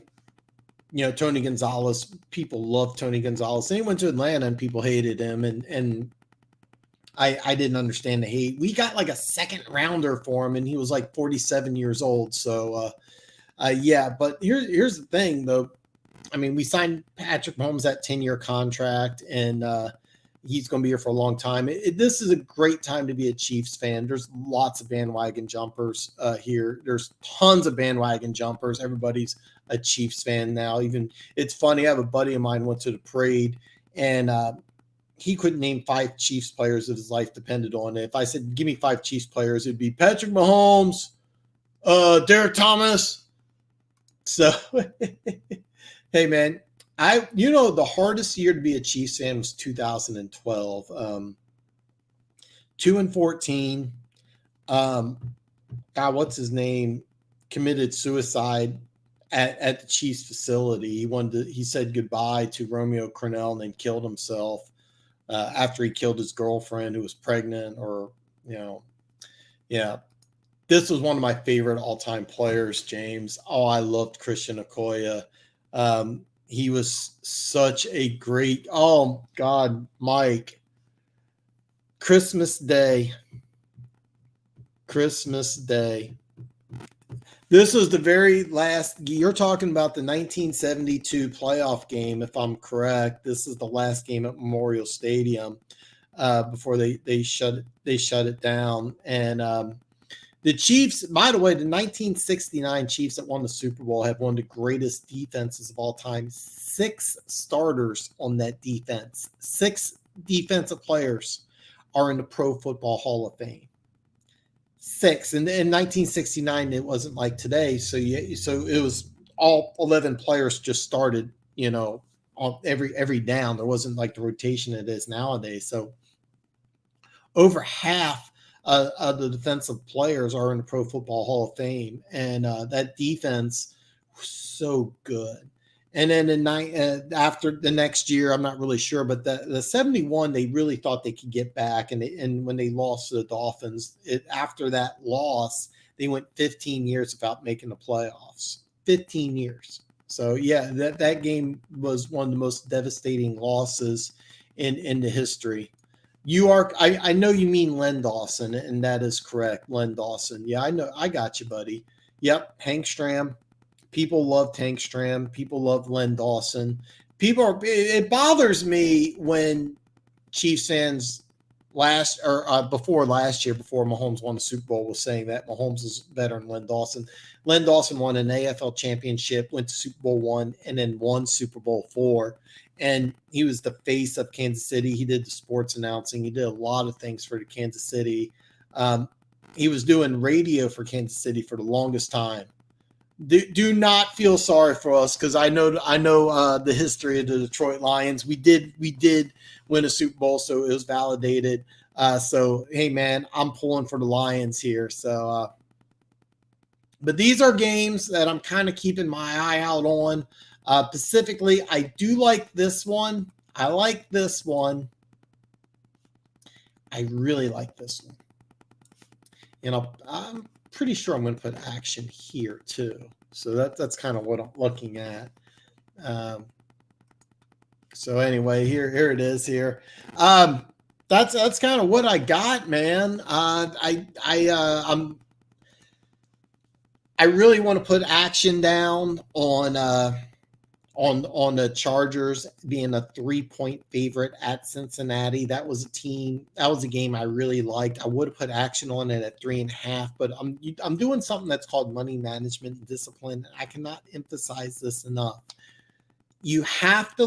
Tony Gonzalez, people loved Tony Gonzalez. Then he went to Atlanta and people hated him. And I didn't understand the hate. We got like a second rounder for him, and he was like 47 years old. So, yeah. But here's the thing, though. I mean, we signed Patrick Mahomes that 10-year contract, and he's going to be here for a long time. This is a great time to be a Chiefs fan. There's lots of bandwagon jumpers here. There's tons of bandwagon jumpers. Everybody's a Chiefs fan now. Even it's funny. I have a buddy of mine went to the parade, and he couldn't name 5 Chiefs players if his life depended on it. If I said, give me 5 Chiefs players, it'd be Patrick Mahomes, Derek Thomas. So, hey, man, the hardest year to be a Chiefs fan was 2012. 2-14. God, what's his name? Committed suicide at the Chiefs facility. He said goodbye to Romeo Crennel and then killed himself. After he killed his girlfriend who was pregnant, yeah. This was one of my favorite all-time players, James. Oh, I loved Christian Okoye. he was such a great, oh God, Mike, Christmas Day. This was the very last. You're talking about the 1972 playoff game, if I'm correct. This is the last game at Memorial Stadium before they shut it down. And the Chiefs, by the way, the 1969 Chiefs that won the Super Bowl had one of the greatest defenses of all time. 6 starters on that defense. 6 defensive players are in the Pro Football Hall of Fame. 6. And in 1969, it wasn't like today. So it was all 11 players just started, on every down. There wasn't like the rotation it is nowadays. So over half of the defensive players are in the Pro Football Hall of Fame, and that defense was so good. And then after the next year, I'm not really sure, but the 71, they really thought they could get back. And when they lost to the Dolphins, after that loss, they went 15 years without making the playoffs. 15 years. So, yeah, that game was one of the most devastating losses in the history. I know you mean Len Dawson, and that is correct. Len Dawson. Yeah, I know. I got you, buddy. Yep. Hank Stram. People loved Hank Stram. People love Len Dawson. It bothers me when Chiefs fans before last year, before Mahomes won the Super Bowl, was saying that Mahomes is better than Len Dawson. Len Dawson won an AFL championship, went to Super Bowl 1, and then won Super Bowl 4. And he was the face of Kansas City. He did the sports announcing. He did a lot of things for the Kansas City. He was doing radio for Kansas City for the longest time. Do not feel sorry for us, because I know the history of the Detroit Lions. We did win a Super Bowl, so it was validated. So hey, man, I'm pulling for the Lions here. So, but these are games that I'm kind of keeping my eye out on. Specifically, I do like this one. I like this one. I really like this one. I'm pretty sure I'm going to put action here too. So that's kind of what I'm looking at. So anyway, here it is here. That's kind of what I got, man. I really want to put action down on the Chargers being a 3-point favorite at Cincinnati. That was a game I really liked. I would have put action on it at 3.5, but I'm doing something that's called money management and discipline. I cannot emphasize this enough. You have to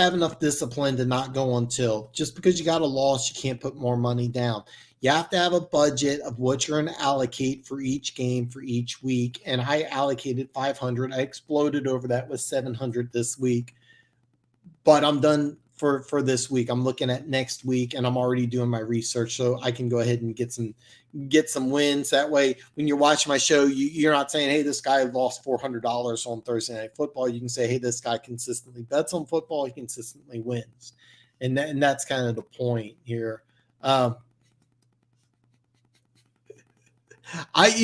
have enough discipline to not go on tilt. Just because you got a loss, you can't put more money down. You have to have a budget of what you're going to allocate for each game for each week. And I allocated 500. I exploded over that with 700 this week. But I'm done for this week. I'm looking at next week, and I'm already doing my research, so I can go ahead and get some wins. That way, when you're watching my show, you're not saying, hey, this guy lost $400 on Thursday Night Football. You can say, hey, this guy consistently bets on football. He consistently wins. And that's kind of the point here. You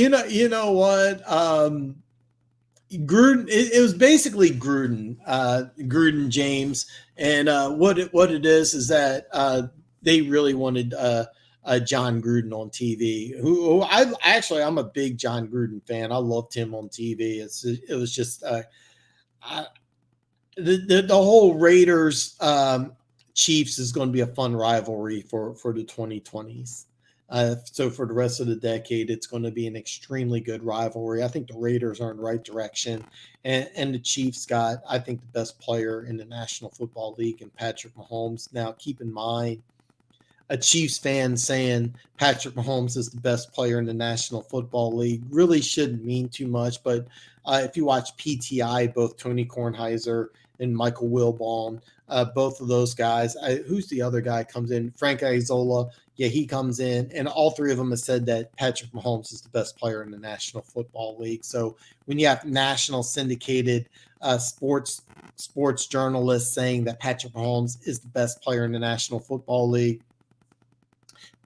know what? Gruden. It was basically Gruden James, and what it is that they really wanted John Gruden on TV. I'm a big John Gruden fan. I loved him on TV. It was just the whole Raiders Chiefs is going to be a fun rivalry for the 2020s. So for the rest of the decade, it's going to be an extremely good rivalry. I think the Raiders are in the right direction, and the Chiefs got, I think, the best player in the National Football League in Patrick Mahomes. Now, keep in mind, a Chiefs fan saying Patrick Mahomes is the best player in the National Football League really shouldn't mean too much. But if you watch PTI, both Tony Kornheiser and Michael Wilbon, both of those guys, who's the other guy comes in? Frank Isola. Yeah, he comes in, and all three of them have said that Patrick Mahomes is the best player in the National Football League. So when you have national syndicated sports journalists saying that Patrick Mahomes is the best player in the National Football League,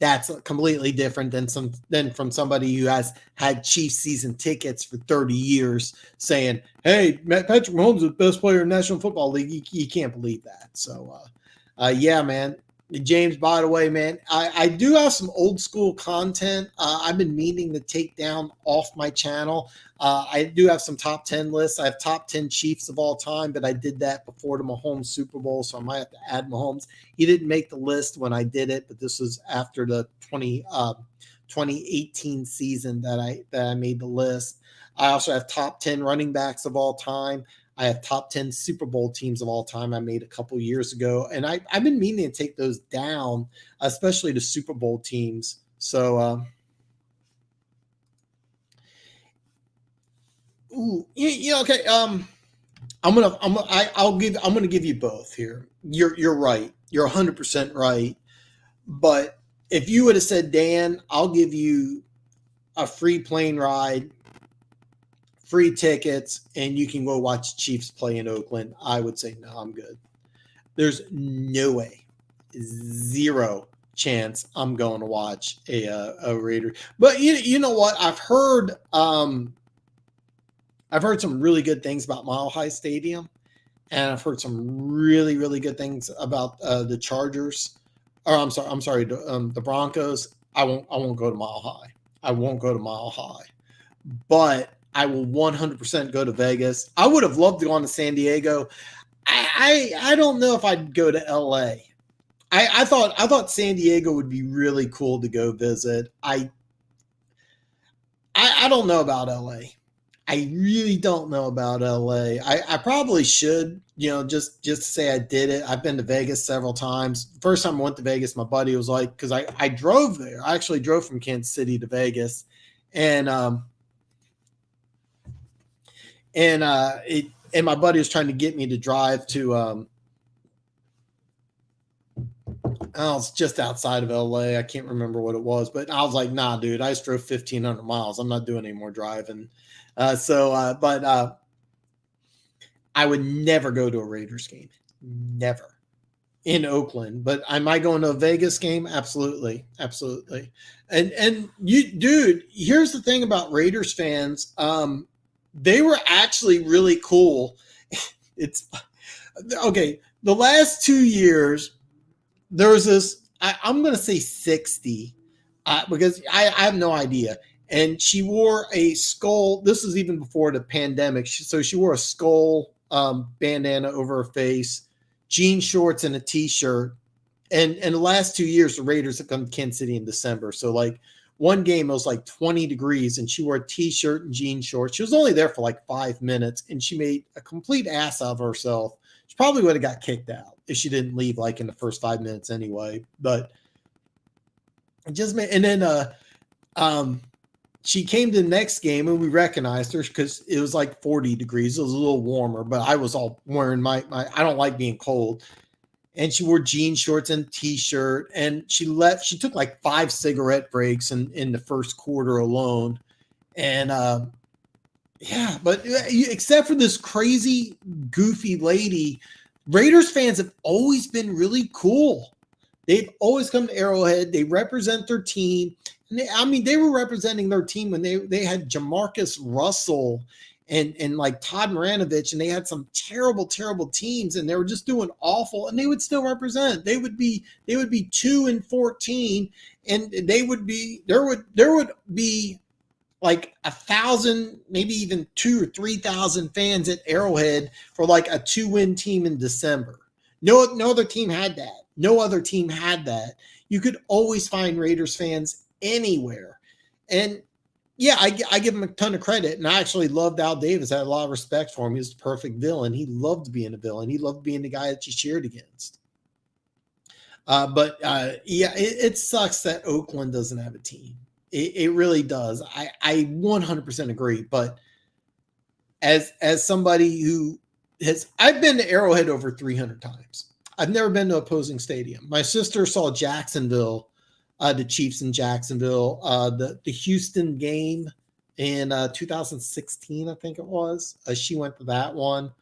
That's completely different than from somebody who has had Chiefs season tickets for 30 years saying, "Hey, Patrick Mahomes is the best player in the National Football League." You can't believe that. So, yeah, man. James, by the way, man, I do have some old school content I've been meaning to take down off my channel. I do have some top 10 lists. I have top 10 Chiefs of all time, but I did that before the Mahomes Super Bowl, so I might have to add Mahomes. He didn't make the list when I did it, but this was after the 2018 season that I made the list. I also have top 10 running backs of all time. I have top 10 Super Bowl teams of all time I made a couple years ago. And I've been meaning to take those down, especially the Super Bowl teams. So, okay. I'm gonna give you both here. You're right. You're 100% right. But if you would have said, Dan, I'll give you a free plane ride, free tickets, and you can go watch Chiefs play in Oakland, I would say, no, I'm good. There's no way, zero chance I'm going to watch a Raider. But you know what? I've heard some really good things about Mile High Stadium, and I've heard some really, really good things about the Chargers. Or I'm sorry, the Broncos. I won't go to Mile High. I won't go to Mile High, but I will 100% go to Vegas. I would have loved to go on to San Diego. I don't know if I'd go to LA. I thought San Diego would be really cool to go visit. I don't know about LA. I really don't know about LA. I probably should, just to say I did it. I've been to Vegas several times. First time I went to Vegas, my buddy was like, because I drove there. I actually drove from Kansas City to Vegas, and my buddy was trying to get me to drive to it's just outside of LA. I can't remember what it was, but I was like, nah, dude, I just drove 1,500 miles. I'm not doing any more driving. But I would never go to a Raiders game. Never. In Oakland. But am I going to a Vegas game? Absolutely. Absolutely. And you, dude, here's the thing about Raiders fans. They were actually really cool. It's okay. The last 2 years, there was this, I'm going to say 60, because I have no idea. And she wore a skull. This is even before the pandemic. So she wore a skull bandana over her face, jean shorts, and a T-shirt. And in the last 2 years, the Raiders have come to Kansas City in December. So like one game, it was like 20 degrees, and she wore a T-shirt and jean shorts. She was only there for like 5 minutes, and she made a complete ass of herself. She probably would have got kicked out if she didn't leave like in the first 5 minutes anyway. But it just made, and then she came to the next game, and we recognized her because it was like 40 degrees. It was a little warmer, but I was all wearing my I don't like being cold. And she wore jean shorts and T-shirt, and she took like 5 cigarette breaks in the first quarter alone. And yeah, but except for this crazy, goofy lady, Raiders fans have always been really cool. They've always come to Arrowhead. They represent their team. And they were representing their team when they had Jamarcus Russell and like Todd Maranovich, and they had some terrible, terrible teams, and they were just doing awful, and they would still represent. They would be 2-14, and there would be like 1,000, maybe even 2,000 or 3,000 fans at Arrowhead for like a 2-win team in December. No other team had that. No other team had that. You could always find Raiders fans anywhere. And yeah, I give him a ton of credit. And I actually loved Al Davis. I had a lot of respect for him. He was the perfect villain. He loved being a villain. He loved being the guy that you cheered against. But yeah, it sucks that Oakland doesn't have a team. It really does. I 100% agree. But as somebody who I've been to Arrowhead over 300 times. I've never been to opposing stadium. My sister saw Jacksonville, the Chiefs in Jacksonville, the Houston game in 2016, I think it was. She went to that one.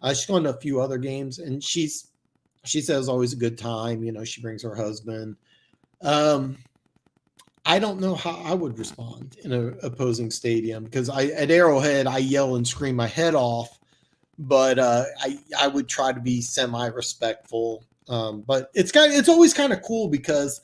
She's gone to a few otty other games, and she says it was always a good time. She brings her husband. I don't know how I would respond in an opposing stadium because at Arrowhead I yell and scream my head off, but I would try to be semi respectful. But it's always kind of cool because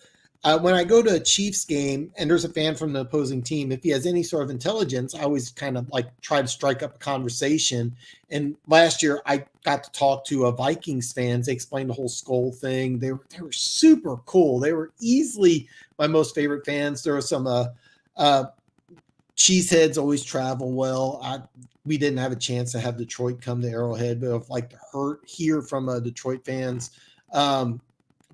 when I go to a Chiefs game and there's a fan from the opposing team, if he has any sort of intelligence, I always kind of like try to strike up a conversation. And last year I got to talk to Vikings fans. They explained the whole skull thing. They were super cool. They were easily my most favorite fans. There were some cheeseheads always travel well. We didn't have a chance to have Detroit come to Arrowhead, but I'd like to hear from Detroit fans.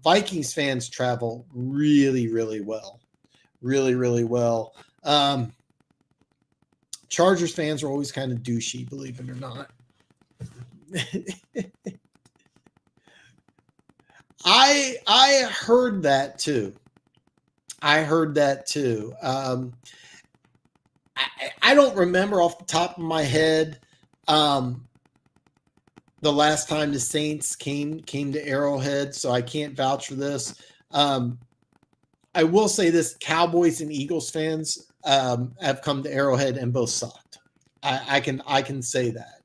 Vikings fans travel really, really well. Really, really well. Chargers fans are always kind of douchey, believe it or not. I heard that too. I don't remember off the top of my head the last time the Saints came to Arrowhead, so I can't vouch for this. I will say this: Cowboys and Eagles fans have come to Arrowhead and both sucked. I can say that.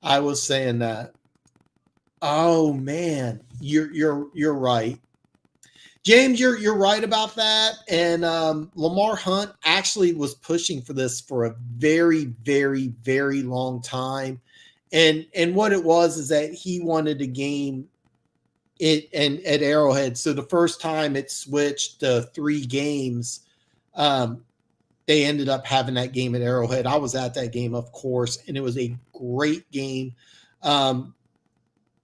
I was saying that. Oh man, you're right. James, you're right about that. And Lamar Hunt actually was pushing for this for a very, very, very long time. And what it was is that he wanted a game at Arrowhead. So the first time it switched to 3 games, they ended up having that game at Arrowhead. I was at that game, of course, and it was a great game.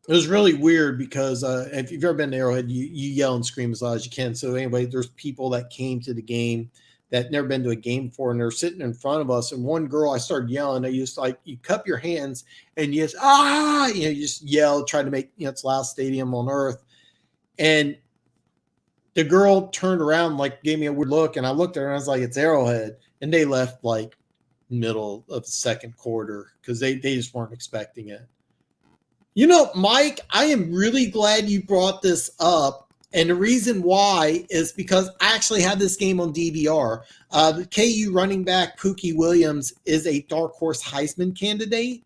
It was really weird because if you've ever been to Arrowhead, you yell and scream as loud as you can. So anyway, there's people that came to the game that never been to a game before, and they're sitting in front of us. And one girl, I started yelling. I used to, like, you cup your hands and you just you just yell, try to make it's the loudest stadium on earth. And the girl turned around, like gave me a weird look, and I looked at her and I was like, "It's Arrowhead," and they left like middle of the second quarter because they just weren't expecting it. Mike, I am really glad you brought this up. And the reason why is because I actually had this game on DVR. The KU running back, Pookie Williams, is a dark horse Heisman candidate.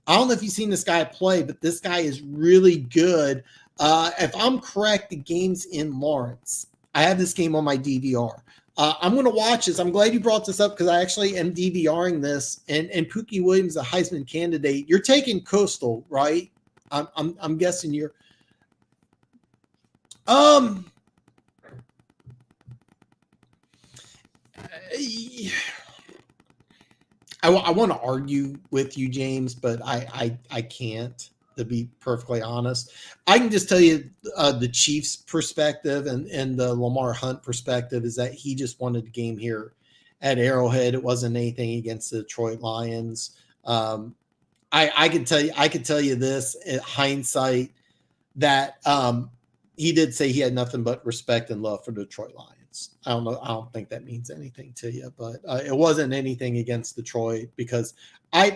I don't know if you've seen this guy play, but this guy is really good. If I'm correct, the game's in Lawrence. I have this game on my DVR. I'm going to watch this. I'm glad you brought this up because I actually am DVRing this. And Pookie Williams, a Heisman candidate. You're taking Coastal, right? I'm guessing you're. I want to argue with you, James, but I can't. To be perfectly honest, I can just tell you the Chiefs' perspective and the Lamar Hunt perspective is that he just wanted the game here at Arrowhead. It wasn't anything against the Detroit Lions. I could tell you this in hindsight that he did say he had nothing but respect and love for the Detroit Lions. I don't think that means anything to you, but it wasn't anything against Detroit because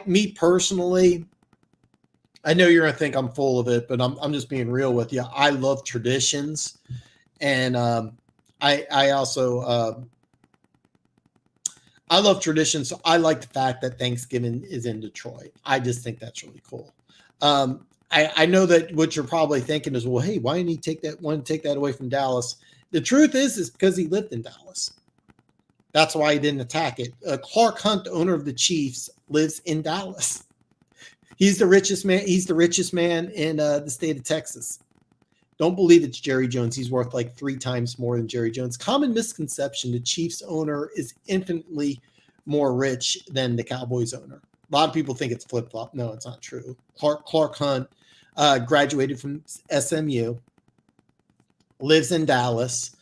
me personally. I know you're gonna think I'm full of it, but I'm just being real with you. I love traditions, and I also I love traditions. So I like the fact that Thanksgiving is in Detroit. I just think that's really cool. I know that what you're probably thinking is, well, hey, why didn't he take that away from Dallas? The truth is because he lived in Dallas. That's why he didn't attack it. Clark Hunt, the owner of the Chiefs, lives in Dallas. He's the richest man. He's the richest man in the state of Texas. Don't believe it's Jerry Jones. He's worth like 3 times more than Jerry Jones. Common misconception: the Chiefs owner is infinitely more rich than the Cowboys owner. A lot of people think it's flip flop. No, it's not true. Clark Hunt graduated from SMU, lives in Dallas.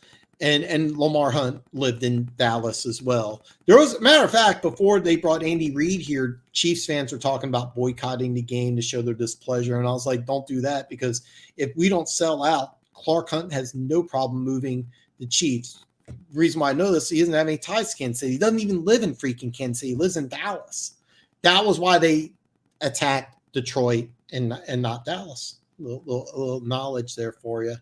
And Lamar Hunt lived in Dallas as well. There was, a matter of fact, before they brought Andy Reid here, Chiefs fans were talking about boycotting the game to show their displeasure. And I was like, don't do that, because if we don't sell out, Clark Hunt has no problem moving the Chiefs. The reason why I know this, he doesn't have any ties to Kansas City. He doesn't even live in freaking Kansas City. He lives in Dallas. That was why they attacked Detroit and not Dallas. A little knowledge there for you.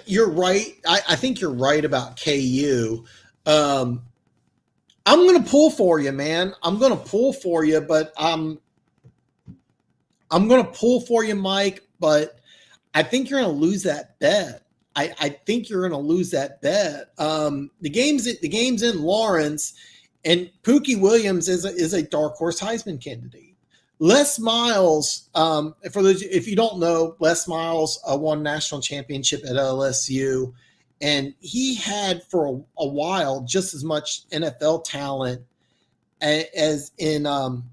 You're right. I think you're right about KU. Um, I'm gonna pull for you, man. I'm gonna pull for you, but I'm gonna pull for you, Mike. But I think you're gonna lose that bet. I think you're gonna lose that bet. The game's in Lawrence, and Pookie Williams is a dark horse Heisman candidate. Les Miles, for those if you don't know, Les Miles won national championship at LSU, and he had for a while just as much NFL talent as in I'm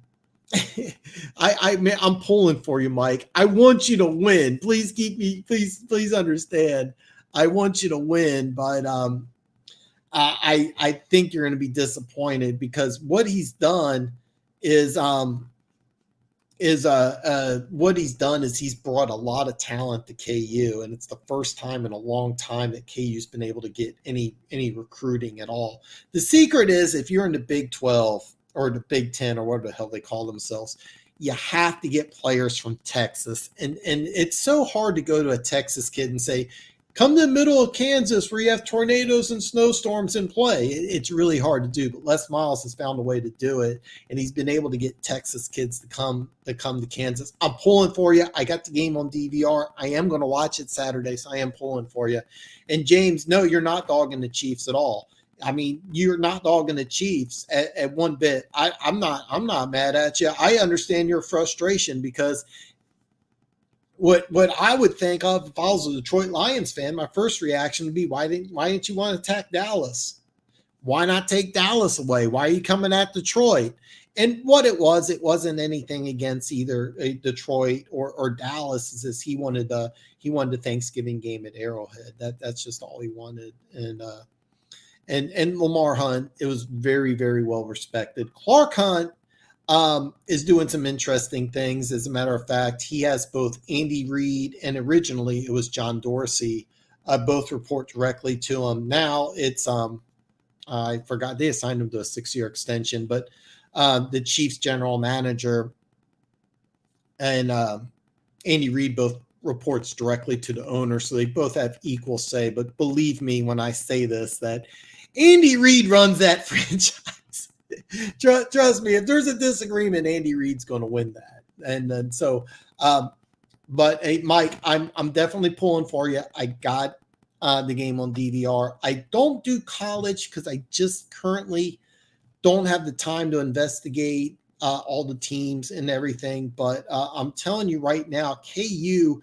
pulling for you, Mike. I want you to win. Please keep me. Please understand. I want you to win, but I think you're going to be disappointed because what he's done is what he's done is he's brought a lot of talent to KU, and it's the first time in a long time that KU's been able to get any recruiting at all. The secret is if you're in the Big 12 or the Big 10 or whatever the hell they call themselves, you have to get players from Texas, and it's so hard to go to a Texas kid and say, come to the middle of Kansas where you have tornadoes and snowstorms and play. It's really hard to do, but Les Miles has found a way to do it, and he's been able to get Texas kids to come to Kansas. I'm pulling for you. I got the game on DVR. I am going to watch it Saturday, so I am pulling for you. And James, no, you're not dogging the Chiefs at all. I mean, you're not dogging the Chiefs at one bit. I'm not mad at you. I understand your frustration because what I would think of if I was a Detroit Lions fan, my first reaction would be, why didn't you want to attack Dallas? Why not take Dallas away? Why are you coming at Detroit? And what it wasn't anything against either Detroit or Dallas. Is this he wanted the Thanksgiving game at Arrowhead. That's just all he wanted. And Lamar Hunt, it was very, very well respected. Clark Hunt is doing some interesting things. As a matter of fact, he has both Andy Reid and originally it was John Dorsey, both report directly to him. Now it's I forgot they assigned him to a 6-year extension, but the Chiefs general manager and Andy Reid both reports directly to the owner, so they both have equal say. But believe me when I say this, that Andy Reid runs that franchise. Trust me, if there's a disagreement, Andy Reid's going to win that. And then but hey, Mike, I'm definitely pulling for you. I got the game on DVR. I don't do college because I just currently don't have the time to investigate all the teams and everything. But I'm telling you right now, KU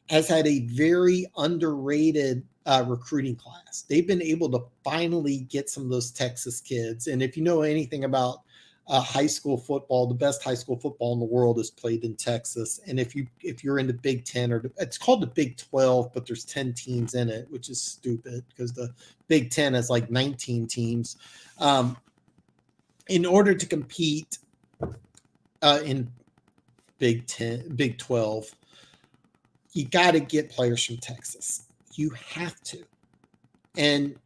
has had a very underrated recruiting class. They've been able to finally get some of those Texas kids. And if you know anything about high school football, the best high school football in the world is played in Texas. And if you're in the Big 10 or it's called the Big 12, but there's 10 teams in it, which is stupid because the Big 10 has like 19 teams. In order to compete in Big 10, Big 12, you got to get players from Texas. You have to. And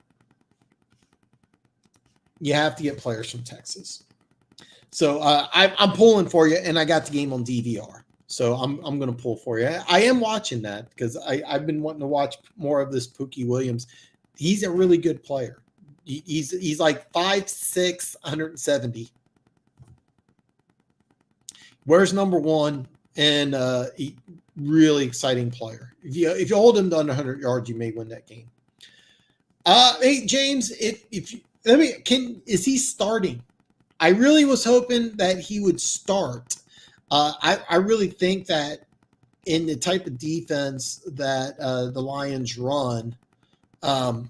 you have to get players from Texas. So I'm pulling for you, and I got the game on DVR. So I'm going to pull for you. I am watching that because I've been wanting to watch more of this Pookie Williams. He's a really good player. He's like 5'6", 170. Where's number one? And really exciting player. If you hold him to under 100 yards, you may win that game. Hey James, is he starting? I really was hoping that he would start. I really think that in the type of defense that the Lions run, I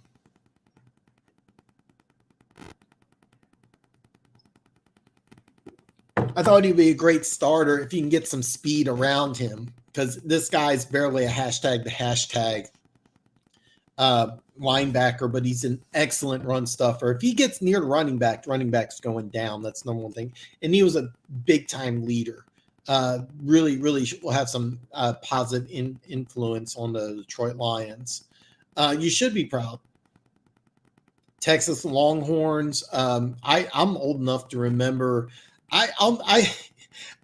thought he'd be a great starter if you can get some speed around him, because this guy's barely a hashtag linebacker, but he's an excellent run stuffer. If he gets near the running back's going down. That's number one thing. And he was a big time leader. Really will have some positive influence on the Detroit Lions. You should be proud. Texas Longhorns. I'm old enough to remember.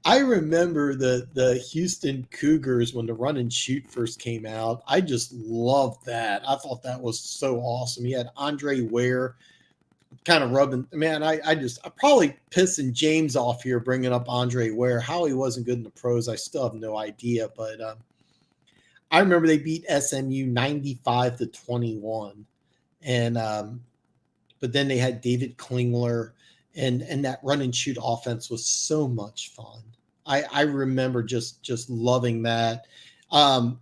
I remember the Houston Cougars when the run and shoot first came out. I just loved that. I thought that was so awesome. He had Andre Ware kind of rubbing. Man, I probably pissing James off here bringing up Andre Ware. How he wasn't good in the pros, I still have no idea. But I remember they beat SMU 95-21, and but then they had David Klingler, and that run and shoot offense was so much fun. I remember just loving that. I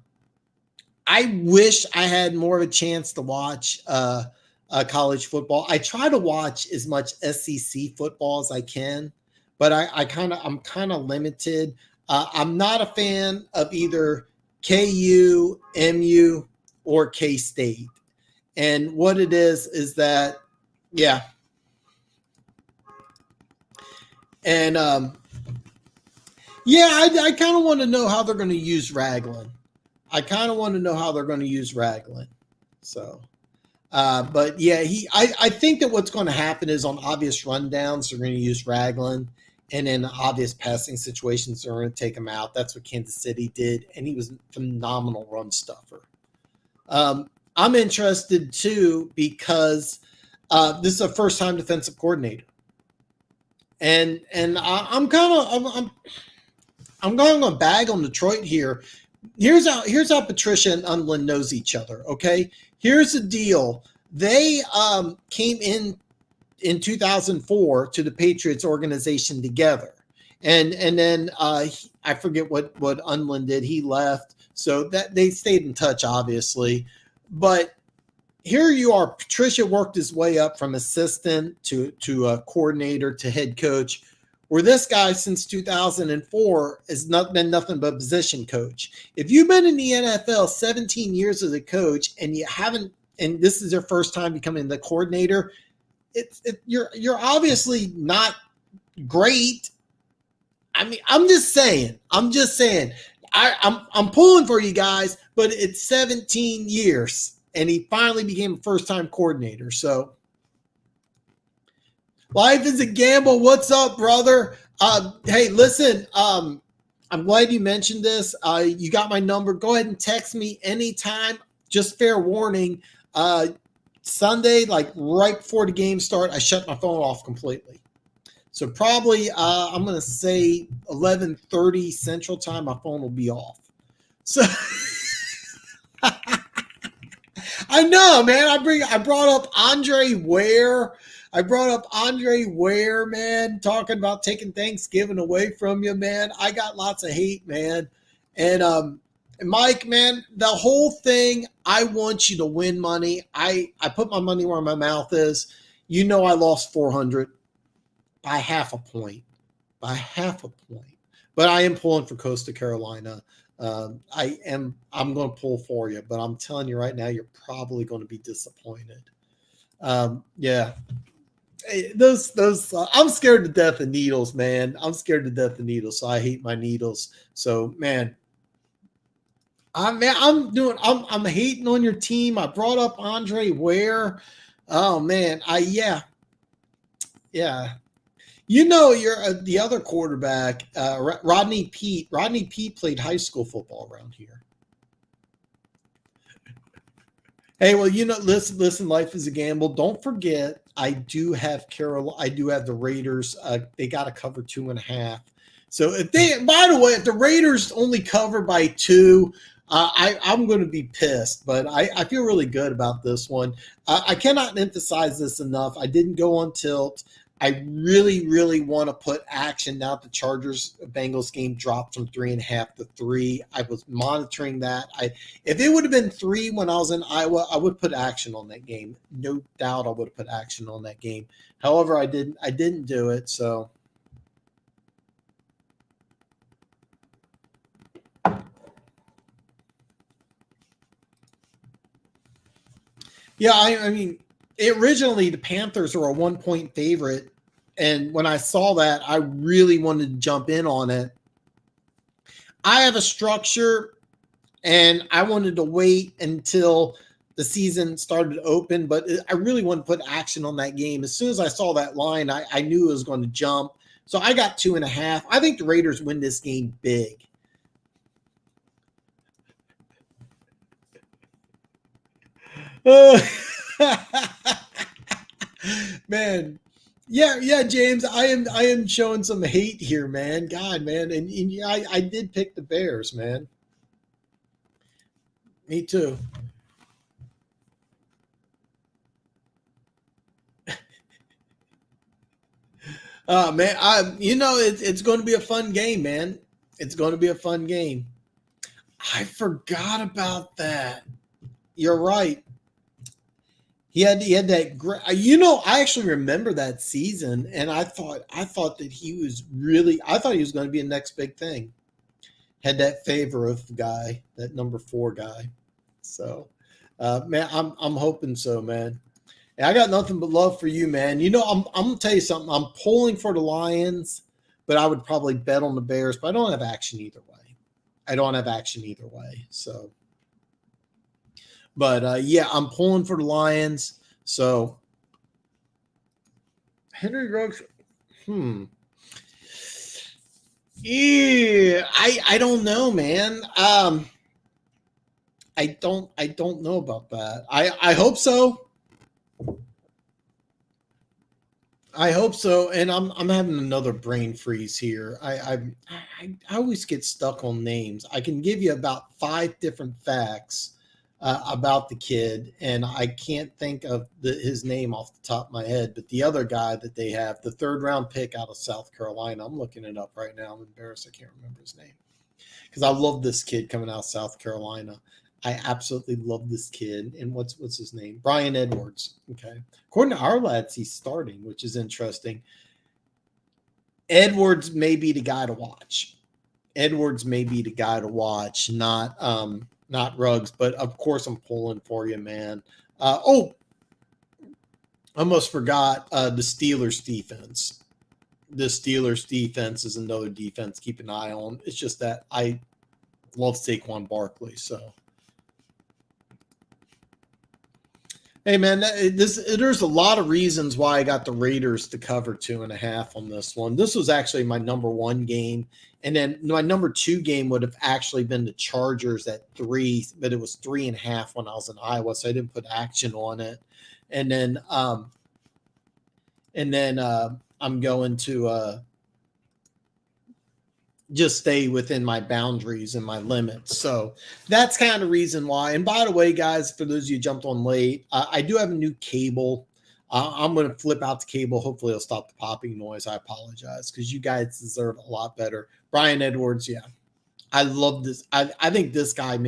wish I had more of a chance to watch college football. I try to watch as much SEC football as I can, but I'm kind of limited. I'm not a fan of either KU, MU, or K-State. And what it is that, yeah. And yeah, I kind of want to know how they're going to use Ragland. So, but yeah, I think that what's going to happen is on obvious rundowns, they're going to use Ragland, and in obvious passing situations, they're going to take him out. That's what Kansas City did, and he was a phenomenal run stuffer. I'm interested too because this is a first-time defensive coordinator, and I'm going to bag on Detroit here. Here's how Patricia and Unlin knows each other. Okay, here's the deal. They came in 2004 to the Patriots organization together, and then I forget what Unlin did. He left, so that they stayed in touch, obviously. But here you are. Patricia worked his way up from assistant to a coordinator to head coach, where this guy since 2004 has not been nothing but position coach. If you've been in the NFL 17 years as a coach and you haven't, and this is your first time becoming the coordinator, you're obviously not great. I mean, I'm just saying. I'm pulling for you guys, but it's 17 years, and he finally became a first-time coordinator. So, life is a gamble. What's up, brother? Hey, listen. I'm glad you mentioned this. You got my number. Go ahead and text me anytime. Just fair warning. Sunday, like right before the game start, I shut my phone off completely. So probably I'm going to say 11:30 Central Time, my phone will be off. So I know, man. I brought up Andre Ware. Man, talking about taking Thanksgiving away from you, man. I got lots of hate, man. And Mike, man, the whole thing, I want you to win money. I put my money where my mouth is. You know I lost 400 by half a point. But I am pulling for Coastal Carolina. I'm going to pull for you, but I'm telling you right now, you're probably going to be disappointed. Yeah. Those I'm scared to death of needles, man. So I hate my needles. So, man, I'm hating on your team. I brought up Andre Ware. Oh man, yeah. You know, you're the other quarterback, Rodney Peete. Rodney Peete played high school football around here. Hey, well, you know, listen. Life is a gamble. Don't forget, I do have the Raiders. They got to cover 2.5. So by the way, if the Raiders only cover by 2, I'm going to be pissed. But I feel really good about this one. I cannot emphasize this enough. I didn't go on tilt. I really, really want to put action now that the Chargers-Bengals game dropped from 3.5 to 3. I was monitoring that. If it would have been 3 when I was in Iowa, I would put action on that game. No doubt I would have put action on that game. However, I didn't do it, so. Yeah, I mean, originally the Panthers were a 1-point favorite, and when I saw that, I really wanted to jump in on it. I have a structure, and I wanted to wait until the season started to open, but I really wanted to put action on that game. As soon as I saw that line, I knew it was going to jump. So I got 2.5. I think the Raiders win this game big. Man, yeah, James, I am showing some hate here, man. God, man, and yeah, I did pick the Bears, man. Me too. Man, it's going to be a fun game, man. It's going to be a fun game. I forgot about that. You're right. He had that great. I actually remember that season, and I thought that he was really. I thought he was going to be a next big thing. Had that favor of the guy, that number 4 guy. So, man, I'm hoping so, man. And I got nothing but love for you, man. I'm gonna tell you something. I'm pulling for the Lions, but I would probably bet on the Bears. But I don't have action either way. I don't have action either way. So, but yeah, I'm pulling for the Lions. So, Henry Ruggs. Yeah, I don't know, man. I don't know about that. I hope so. I hope so, and I'm having another brain freeze here. I always get stuck on names. I can give you about 5 different facts about the kid, and I can't think of his name off the top of my head. But the other guy that they have, the 3rd round pick out of South Carolina, I'm looking it up right now. I'm embarrassed I can't remember his name because I love this kid coming out of South Carolina. I absolutely love this kid. And what's his name? Brian Edwards. Okay. According to our lads, he's starting, which is interesting. Edwards may be the guy to watch. Edwards may be the guy to watch, not Ruggs. But of course, I'm pulling for you, man. Almost forgot the Steelers defense. The Steelers defense is another defense. Keep an eye on. It's just that I love Saquon Barkley, so. Hey man, there's a lot of reasons why I got the Raiders to cover 2.5 on this one. This was actually my number 1 game, and then my number 2 game would have actually been the Chargers at 3, but it was 3.5 when I was in Iowa, so I didn't put action on it. And then I'm going to just stay within my boundaries and my limits. So that's kind of the reason why. And by the way, guys, for those of you who jumped on late, I do have a new cable. I'm going to flip out the cable. Hopefully it'll stop the popping noise. I apologize because you guys deserve a lot better. Brian Edwards, yeah. I love this. I think this guy I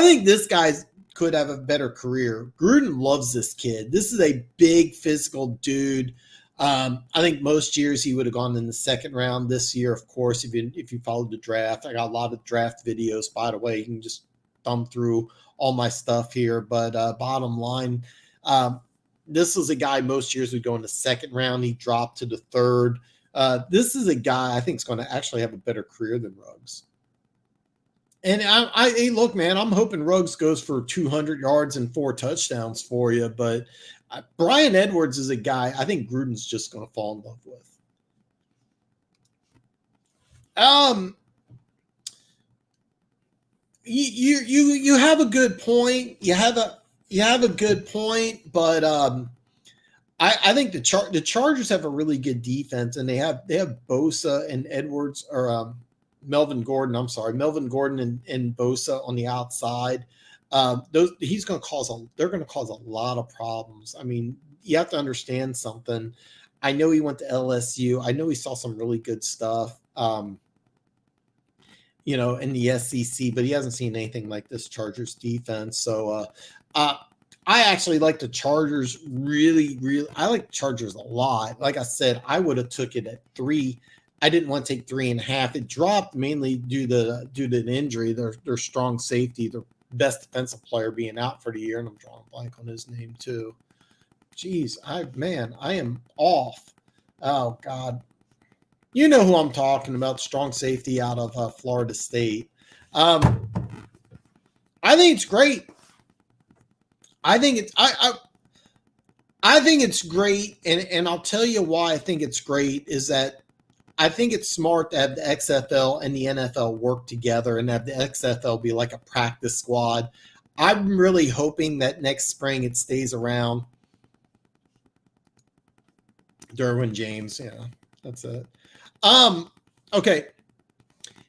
think this guy's could have a better career. Gruden loves this kid. This is a big physical dude. I think most years he would have gone in the 2nd round. This year, of course, if you followed the draft, I got a lot of draft videos, by the way. You can just thumb through all my stuff here. But bottom line, this is a guy most years would go in the 2nd round. He dropped to the 3rd. This is a guy I think is going to actually have a better career than Ruggs. And hey, look, man, I'm hoping Ruggs goes for 200 yards and 4 touchdowns for you, but Brian Edwards is a guy I think Gruden's just going to fall in love with. You have a good point. You have a good point, but I think the Chargers have a really good defense, and they have Bosa and Edwards or Melvin Gordon. I'm sorry, Melvin Gordon and Bosa on the outside. They're going to cause a lot of problems. I mean, you have to understand something. I know he went to LSU. I know he saw some really good stuff, in the SEC, but he hasn't seen anything like this Chargers defense. So, I actually like the Chargers really, really. I like the Chargers a lot. Like I said, I would have took it at 3. I didn't want to take 3.5. It dropped mainly due to an injury. Their strong safety, their best defensive player being out for the year, and I'm drawing a blank on his name too. Jeez, I am off. Oh God, you know who I'm talking about? Strong safety out of Florida State. I think it's great. I think it's I think it's great, and I'll tell you why I think it's great is that I think it's smart to have the XFL and the NFL work together and have the XFL be like a practice squad. I'm really hoping that next spring it stays around. Derwin James, yeah, that's it. Okay.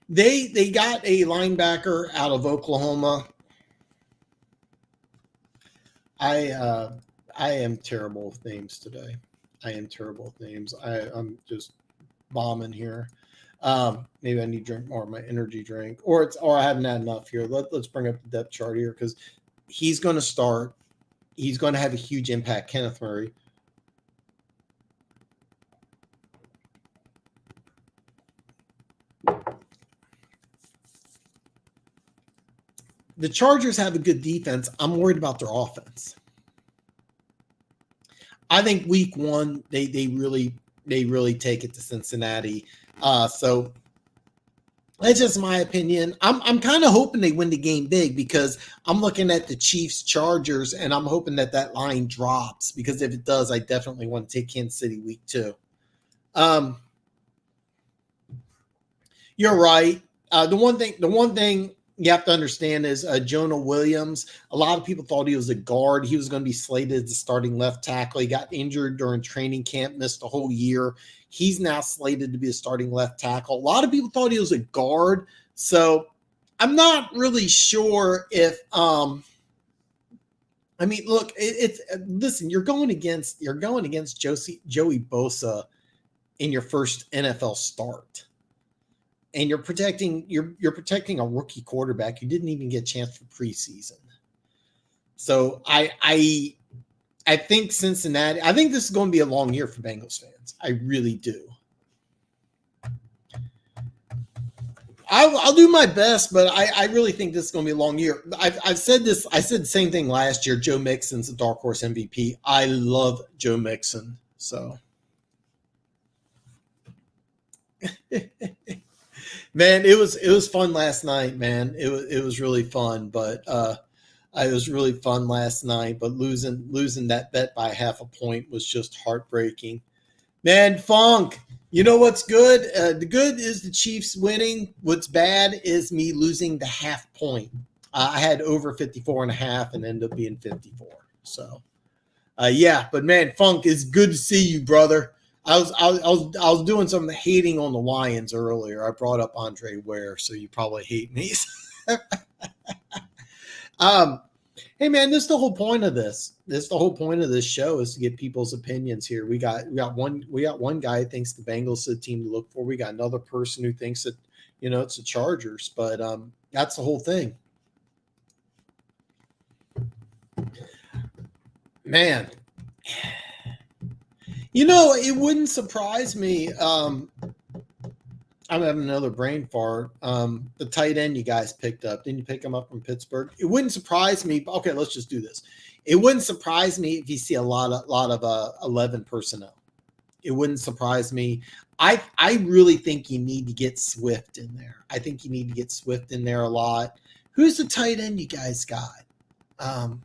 They got a linebacker out of Oklahoma. I am terrible with names today. I am terrible with names. I'm just bombing here. Maybe I need to drink more of my energy drink, or I haven't had enough here. Let's bring up the depth chart here because he's going to start. He's going to have a huge impact. Kenneth Murray. The Chargers have a good defense. I'm worried about their offense. I think week one they really take it to Cincinnati. So that's just my opinion. I'm kind of hoping they win the game big because I'm looking at the Chiefs Chargers and I'm hoping that line drops because if it does, I definitely want to take Kansas City week 2. You're right. The one thing you have to understand is Jonah Williams. A lot of people thought he was a guard. He was going to be slated as the starting left tackle. He got injured during training camp, missed a whole year. He's now slated to be a starting left tackle. A lot of people thought he was a guard. So I'm not really sure if I mean, look, listen, you're going against Joey Bosa in your first NFL start. And you're protecting a rookie quarterback who didn't even get a chance for preseason. So I think Cincinnati. I think this is going to be a long year for Bengals fans. I really do. I'll do my best, but I really think this is going to be a long year. I've said this. I said the same thing last year. Joe Mixon's a dark horse MVP. I love Joe Mixon. So. Man, it was fun last night, man. It was really fun, but it was really fun last night. But losing that bet by half a point was just heartbreaking. Man, Funk, you know what's good? The good is the Chiefs winning. What's bad is me losing the half point. I had over 54.5 and ended up being 54. So, yeah, but man, Funk, it's good to see you, brother. I was doing some hating on the Lions earlier. I brought up Andre Ware, so you probably hate me. Hey man, this is the whole point of this. The whole point of this show is to get people's opinions here. We got one guy who thinks the Bengals are the team to look for. We got another person who thinks that it's the Chargers, but that's the whole thing. Man. It wouldn't surprise me. I'm having another brain fart. The tight end you guys picked up. Didn't you pick him up from Pittsburgh? It wouldn't surprise me. Okay, let's just do this. It wouldn't surprise me if you see a lot of 11 personnel. It wouldn't surprise me. I really think you need to get Swift in there. I think you need to get Swift in there a lot. Who's the tight end you guys got?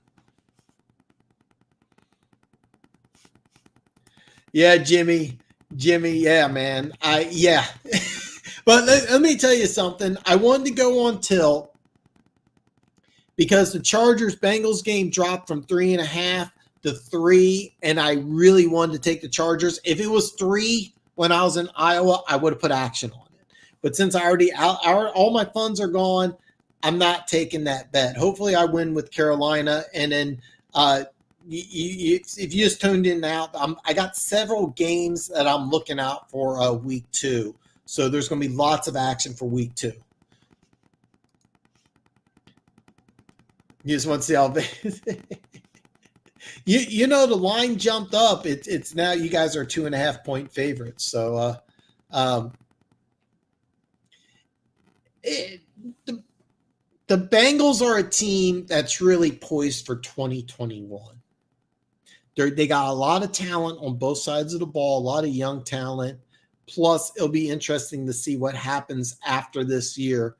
Yeah, Jimmy. Yeah, man. But let me tell you something. I wanted to go on tilt because the Chargers-Bengals game dropped from 3.5 to 3, and I really wanted to take the Chargers. If it was 3 when I was in Iowa, I would have put action on it. But since all my funds are gone, I'm not taking that bet. Hopefully I win with Carolina, and then if you just tuned in out, I got several games that I'm looking out for week 2. So there's going to be lots of action for week 2. You just want to see how the line jumped up. It's now you guys are 2.5 point favorites. So the Bengals are a team that's really poised for 2021. They got a lot of talent on both sides of the ball, a lot of young talent. Plus, it'll be interesting to see what happens after this year.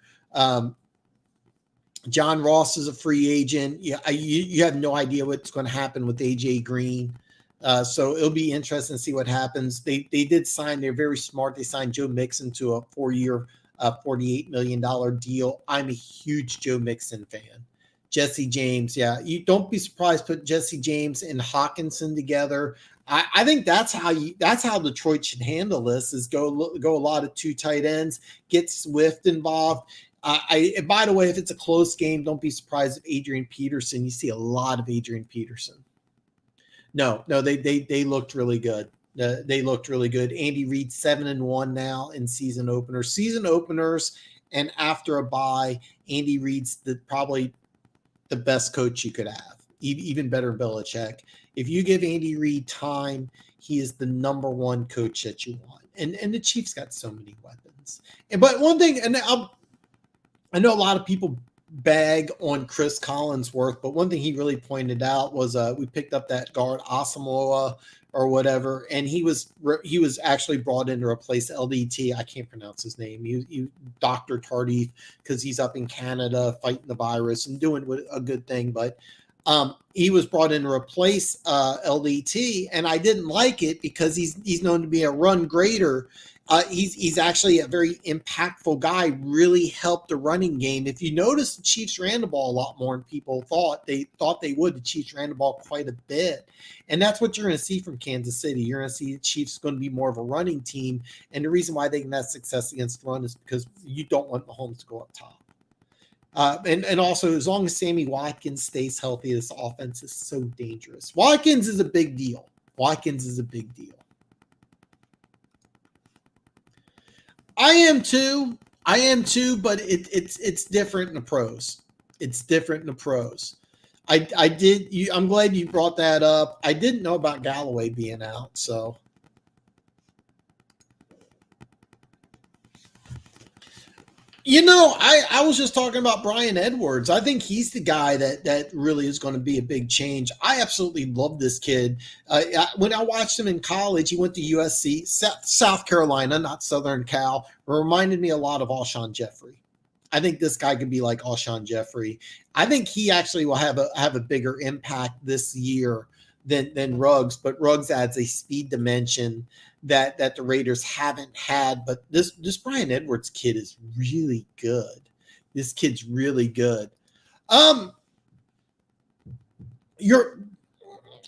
John Ross is a free agent. You have no idea what's going to happen with AJ Green. So it'll be interesting to see what happens. They did sign. They're very smart. They signed Joe Mixon to a 4-year, $48 million deal. I'm a huge Joe Mixon fan. Jesse James, yeah, you don't be surprised. Put Jesse James and Hawkinson together. I think that's how Detroit should handle this. Is go a lot of 2 tight ends, get Swift involved. By the way, if it's a close game, don't be surprised if Adrian Peterson. You see a lot of Adrian Peterson. No, they looked really good. They looked really good. Andy Reid 7-1 now in season openers. Season openers, and after a bye, Andy Reid's probably the best coach you could have, even better Belichick. If you give Andy Reid time, he is the number 1 coach that you want. And the Chiefs got so many weapons. But one thing, and I know a lot of people bag on Chris Collinsworth, but one thing he really pointed out was we picked up that guard Asamoah or whatever, and he was actually brought in to replace LDT. I can't pronounce his name. He Dr. Tardif, because he's up in Canada fighting the virus and doing a good thing, but he was brought in to replace LDT, and I didn't like it because he's known to be a run grader. He's actually a very impactful guy, really helped the running game. If you notice, the Chiefs ran the ball a lot more than people thought they would. The Chiefs ran the ball quite a bit. And that's what you're going to see from Kansas City. You're going to see the Chiefs going to be more of a running team. And the reason why they can have success against the run is because you don't want Mahomes to go up top. And also, as long as Sammy Watkins stays healthy, this offense is so dangerous. Watkins is a big deal. I am too, but it's different in the pros. I'm glad you brought that up. I didn't know about Galloway being out, so. I was just talking about Brian Edwards. I think he's the guy that really is going to be a big change. I absolutely love this kid. When I watched him in college, he went to USC, South Carolina, not Southern Cal. Reminded me a lot of Alshon Jeffrey. I think this guy could be like Alshon Jeffrey. I think he actually will have a bigger impact this year than Ruggs, but Ruggs adds a speed dimension that the Raiders haven't had. But this Brian Edwards kid is really good. This kid's really good. You're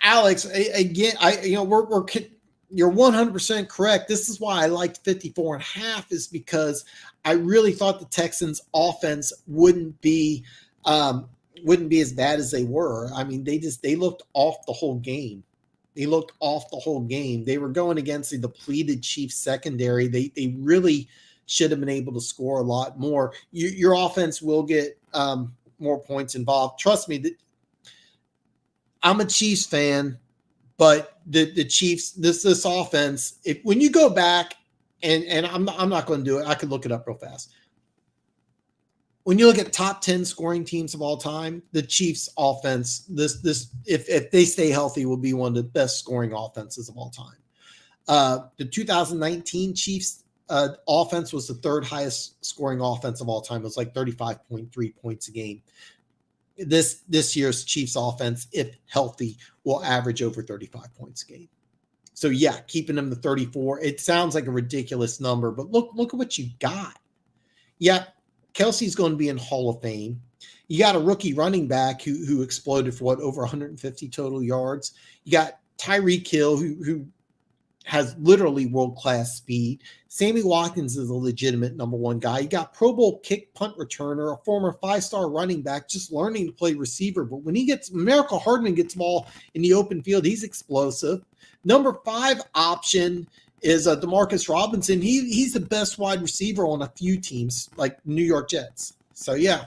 Alex again. You're 100% correct. This is why I liked 54.5 is because I really thought the Texans' offense wouldn't be as bad as they were. I mean, they looked off the whole game. They were going against the depleted Chiefs secondary. They really should have been able to score a lot more. Your offense will get more points involved. Trust me, I'm a Chiefs fan, but the Chiefs, this offense, when you go back, and I'm not going to do it. I could look it up real fast. When you look at top 10 scoring teams of all time, the Chiefs offense, if they stay healthy, will be one of the best scoring offenses of all time. The 2019 Chiefs offense was the 3rd highest scoring offense of all time. It was like 35.3 points a game. This year's Chiefs offense, if healthy, will average over 35 points a game. So yeah, keeping them to 34. It sounds like a ridiculous number, but look at what you got. Yeah. Kelsey's going to be in Hall of Fame. You got a rookie running back who exploded for over 150 total yards. You got Tyreek Hill who has literally world-class speed. Sammy Watkins is a legitimate number 1 guy. You got Pro Bowl kick punt returner, a former 5-star running back, just learning to play receiver. But when Miracle Hardman gets ball in the open field, he's explosive. Number 5 option is Demarcus Robinson. He's the best wide receiver on a few teams, like New York Jets. So, yeah,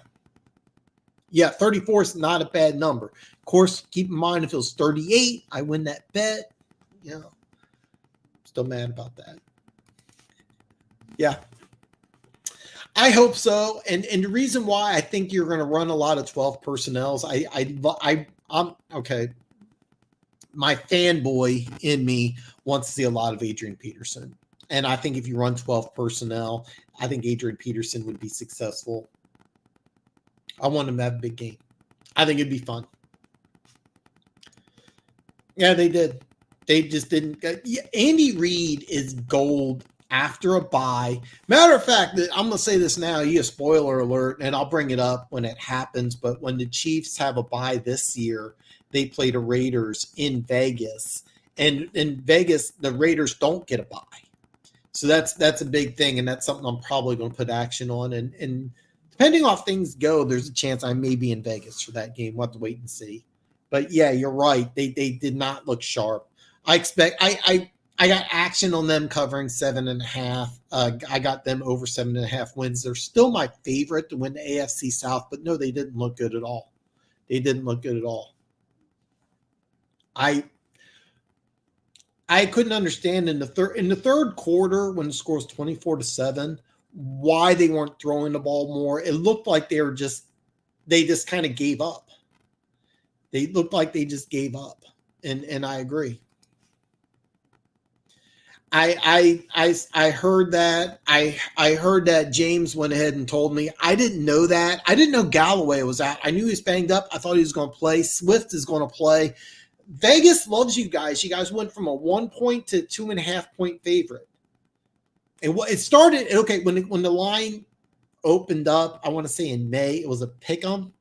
34 is not a bad number. Of course, keep in mind, if it was 38, I win that bet. Still mad about that. Yeah. I hope so. And the reason why I think you're going to run a lot of 12 personnels, I'm okay. My fanboy in me wants to see a lot of Adrian Peterson. And I think if you run 12 personnel, I think Adrian Peterson would be successful. I want him to have a big game. I think it'd be fun. Yeah, they did. They just didn't. Andy Reid is gold after a bye. Matter of fact, I'm going to say this now. You a spoiler alert, and I'll bring it up when it happens. But when the Chiefs have a bye this year, they play the Raiders in Vegas, and in Vegas, the Raiders don't get a bye. So that's a big thing, and that's something I'm probably going to put action on. And depending on how things go, there's a chance I may be in Vegas for that game. We'll have to wait and see. But yeah, you're right. They did not look sharp. I got action on them covering 7.5. I got them over 7.5 wins. They're still my favorite to win the AFC South, but no, they didn't look good at all. They didn't look good at all. I couldn't understand in the third quarter when the score was 24-7 why they weren't throwing the ball more. It looked like they just kind of gave up. They looked like they just gave up, and I agree. I heard that. I heard that James went ahead and told me. I didn't know that. I didn't know Galloway was out. I knew he was banged up. I thought he was going to play. Swift is going to play. Vegas loves you guys. You guys went from a 1 point to 2.5 point favorite. And what it started, okay, when the line opened up, I want to say in May, it was a pick 'em.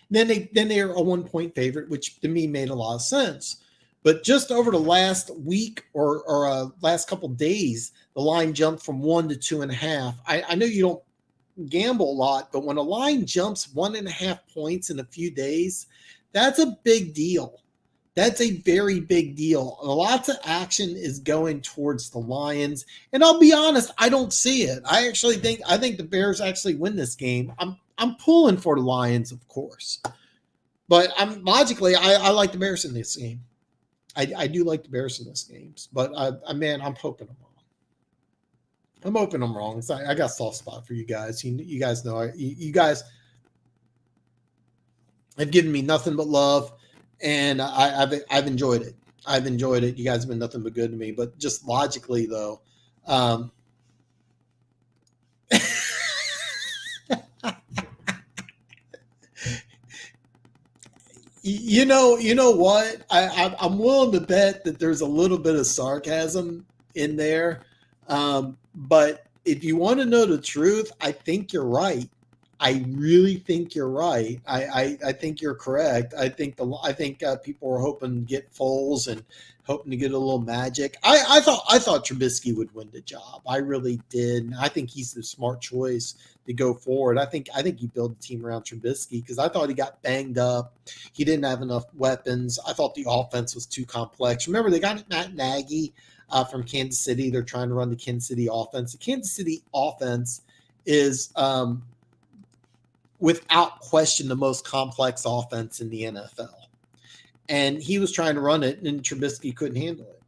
Then they are a 1 point favorite, which to me made a lot of sense. But just over the last week or last couple of days, the line jumped from 1 to 2.5. I know you don't gamble a lot, but when a line jumps 1.5 points in a few days, that's a big deal. That's a very big deal. Lots of action is going towards the Lions. And I'll be honest, I don't see it. I think the Bears actually win this game. I'm pulling for the Lions, of course. But I like the Bears in this game. I do like the Bears in this game. But I'm hoping I'm wrong. I'm hoping I'm wrong. So I got a soft spot for you guys. You guys know you guys have given me nothing but love, and I've enjoyed it. I've enjoyed it. You guys have been nothing but good to me. But just logically, though, you know what? I'm willing to bet that there's a little bit of sarcasm in there. But if you want to know the truth, I think you're right. I really think you're right. I think you're correct. I think people were hoping to get Foles and hoping to get a little magic. I thought Trubisky would win the job. I really did. I think he's the smart choice to go forward. I think you build a team around Trubisky because I thought he got banged up. He didn't have enough weapons. I thought the offense was too complex. Remember, they got Matt Nagy from Kansas City. They're trying to run the Kansas City offense. The Kansas City offense is without question the most complex offense in the NFL. And he was trying to run it, and Trubisky couldn't handle it.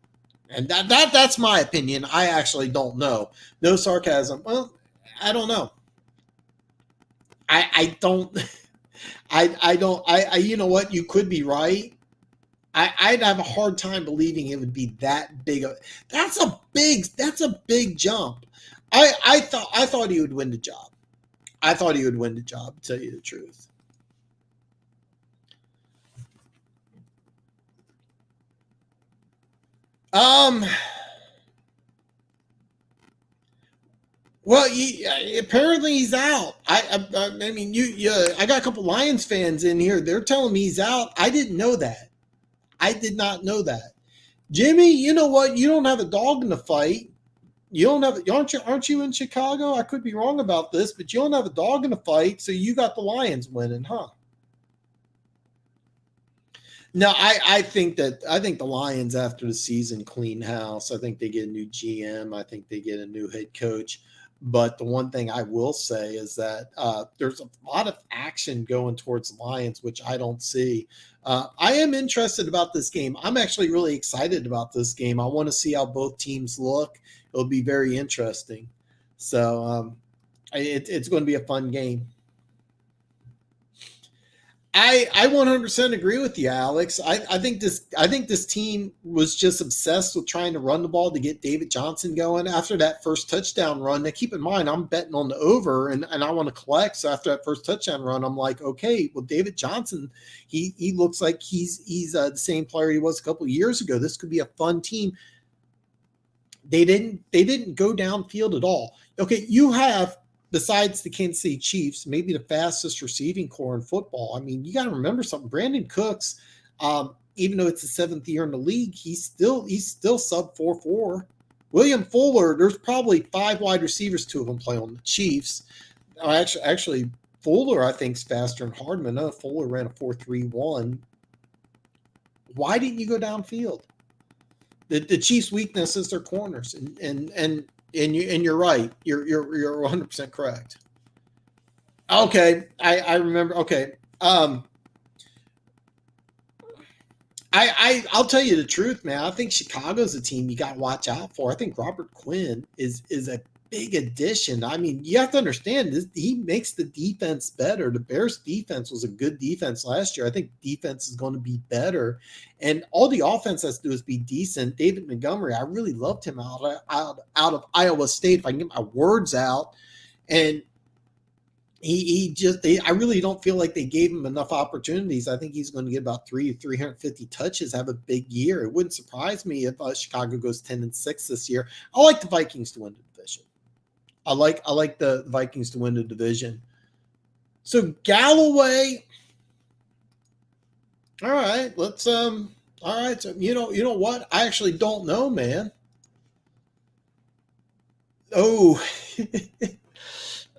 And that's my opinion. I actually don't know. No sarcasm. Well, I don't know. I don't. You know what? You could be right. I'd have a hard time believing it would be that big. That's a big jump. I thought he would win the job. I thought he would win the job, to tell you the truth. Well, apparently he's out. I mean, I got a couple Lions fans in here. They're telling me he's out. I didn't know that. I did not know that. Jimmy, you know what? You don't have a dog in the fight. You don't have, aren't you in Chicago? I could be wrong about this, but you don't have a dog in the fight, so you got the Lions winning, huh? No, I think the Lions after the season clean house. I think they get a new GM. I think they get a new head coach. But the one thing I will say is that there's a lot of action going towards the Lions, which I don't see. I am interested about this game. I'm actually really excited about this game. I want to see how both teams look. It'll be very interesting. So it's going to be a fun game. I 100% agree with you, Alex. I think this team was just obsessed with trying to run the ball to get David Johnson going after that first touchdown run. Now, keep in mind, I'm betting on the over, and I want to collect. So after that first touchdown run, I'm like, okay, well, David Johnson, he looks like he's the same player he was a couple of years ago. This could be a fun team. They didn't go downfield at all. Okay, you have, besides the Kansas City Chiefs, maybe the fastest receiving core in football. I mean, you got to remember something. Brandon Cooks, even though it's the 7th year in the league, he's still sub 4.4. William Fuller, there's probably 5 wide receivers, 2 of them play on the Chiefs. Actually, Fuller, I think, is faster than Hardman. No, Fuller ran a 4.31. Why didn't you go downfield? The Chiefs' weakness is their corners, and you're right. You're 100% correct. Okay, I remember. Okay, I'll tell you the truth, man. I think Chicago's a team you got to watch out for. I think Robert Quinn is a big addition. I mean, you have to understand this. He makes the defense better. The Bears' defense was a good defense last year. I think defense is going to be better, and all the offense has to do is be decent. David Montgomery, I really loved him out of Iowa State. If I can get my words out, and I really don't feel like they gave him enough opportunities. I think he's going to get about 350 touches, have a big year. It wouldn't surprise me if Chicago goes 10-6 this year. I like the Vikings to win the division. I like the Vikings to win the division. So Galloway. All right, let's all right. So you know what? I actually don't know, man. Oh,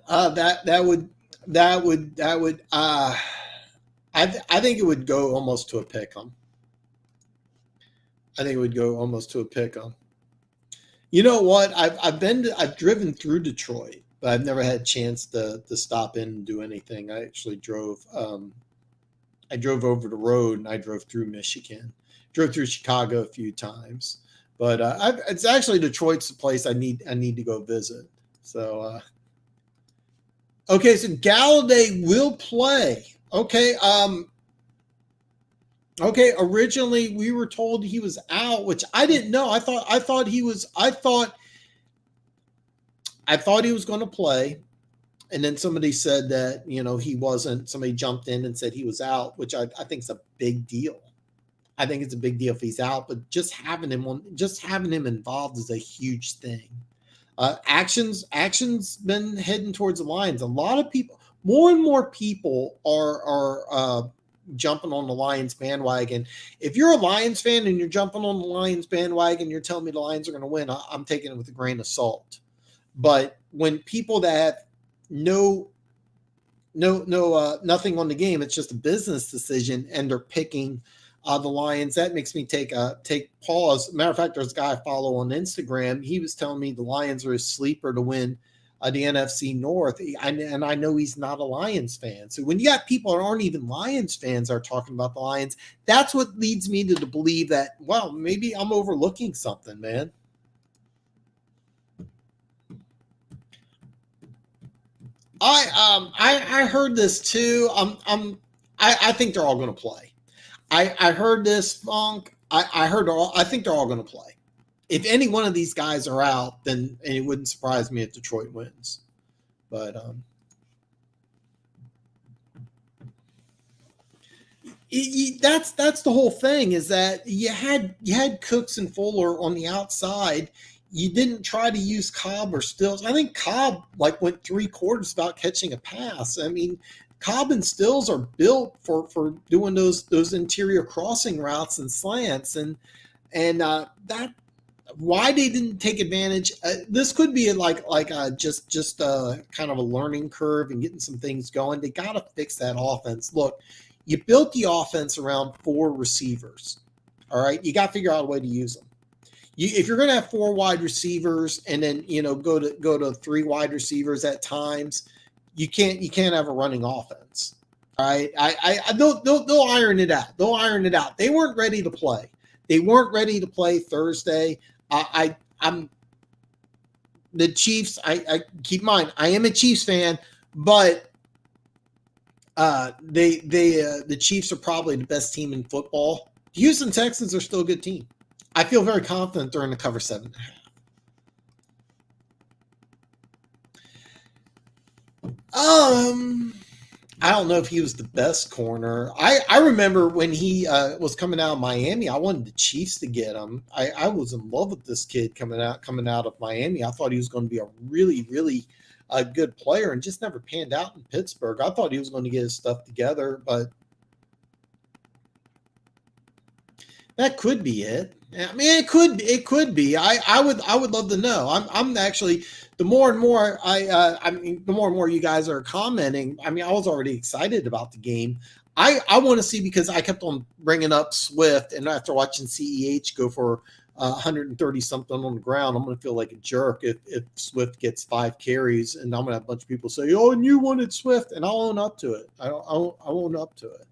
that would I think it would go almost to a pick 'em. I think it would go almost to a pick 'em. You know what? I've driven through Detroit, but I've never had a chance to stop in and do anything. I actually drove over the road and I drove through Michigan, drove through Chicago a few times, but it's actually Detroit's the place I need to go visit. So okay, so Galladay will play. Okay, okay, originally we were told he was out, which I didn't know. I thought he was going to play, and then somebody said that he wasn't. Somebody jumped in and said he was out, which I think is a big deal. I think it's a big deal if he's out, but just having him involved is a huge thing. Action's been heading towards the Lions. A lot of people, more and more people are jumping on the Lions bandwagon. If you're a Lions fan and you're jumping on the Lions bandwagon, you're telling me the Lions are going to win, I'm taking it with a grain of salt. But when people that have nothing on the game, it's just a business decision, and they're picking the Lions, that makes me take pause. Matter of fact, there's a guy I follow on Instagram. He was telling me the Lions are a sleeper to win the NFC North, and I know he's not a Lions fan. So when you got people that aren't even Lions fans are talking about the Lions, that's what leads me to believe that, well, maybe I'm overlooking something, man. I heard this too. I think they're all going to play. I heard this, Funk. I think they're all going to play. If any one of these guys are out, then it wouldn't surprise me if Detroit wins. But that's the whole thing, is that you had Cooks and Fuller on the outside. You didn't try to use Cobb or Stills. I think Cobb went 3 quarters without catching a pass. I mean, Cobb and Stills are built for doing those interior crossing routes and slants, and that why they didn't take advantage. This could be just kind of a learning curve and getting some things going. They got to fix that offense. Look, you built the offense around 4 receivers. All right, you got to figure out a way to use them. If you're going to have 4 wide receivers and then go to 3 wide receivers at times, you can't have a running offense. All right, they'll iron it out. They'll iron it out. They weren't ready to play. They weren't ready to play Thursday. I'm the Chiefs. I keep in mind, I am a Chiefs fan, but The Chiefs are probably the best team in football. The Houston Texans are still a good team. I feel very confident they're in the cover 7.5. I don't know if he was the best corner. I remember when he was coming out of Miami, I wanted the Chiefs to get him. I was in love with this kid coming out of Miami. I thought he was going to be a really good player, and just never panned out in Pittsburgh. I thought he was going to get his stuff together, but that could be it. I mean, it could be. I would love to know. I'm actually, the more and more the more and more you guys are commenting. I mean, I was already excited about the game. I want to see, because I kept on bringing up Swift, and after watching CEH go for 130 something on the ground, I'm going to feel like a jerk if Swift gets 5 carries, and I'm going to have a bunch of people say, "Oh, and you wanted Swift," and I'll own up to it. I'll own up to it.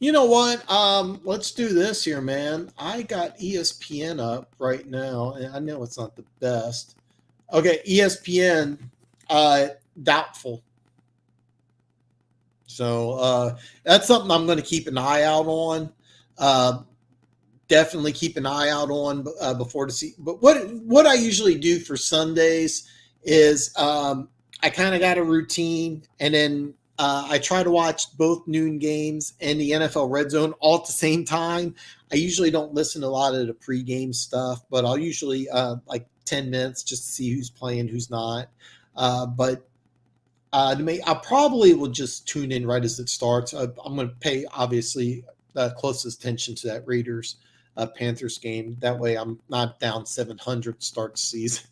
You know what? Let's do this here, man. I got ESPN up right now, and I know it's not the best. Okay, ESPN, doubtful. So that's something I'm going to keep an eye out on. Definitely keep an eye out on before to see. But what I usually do for Sundays is I kind of got a routine, and then I try to watch both noon games and the NFL Red Zone all at the same time. I usually don't listen to a lot of the pregame stuff, but I'll usually like 10 minutes just to see who's playing, who's not. But I probably will just tune in right as it starts. I'm going to pay, obviously, closest attention to that Raiders Panthers game. That way I'm not down 700 to start the season.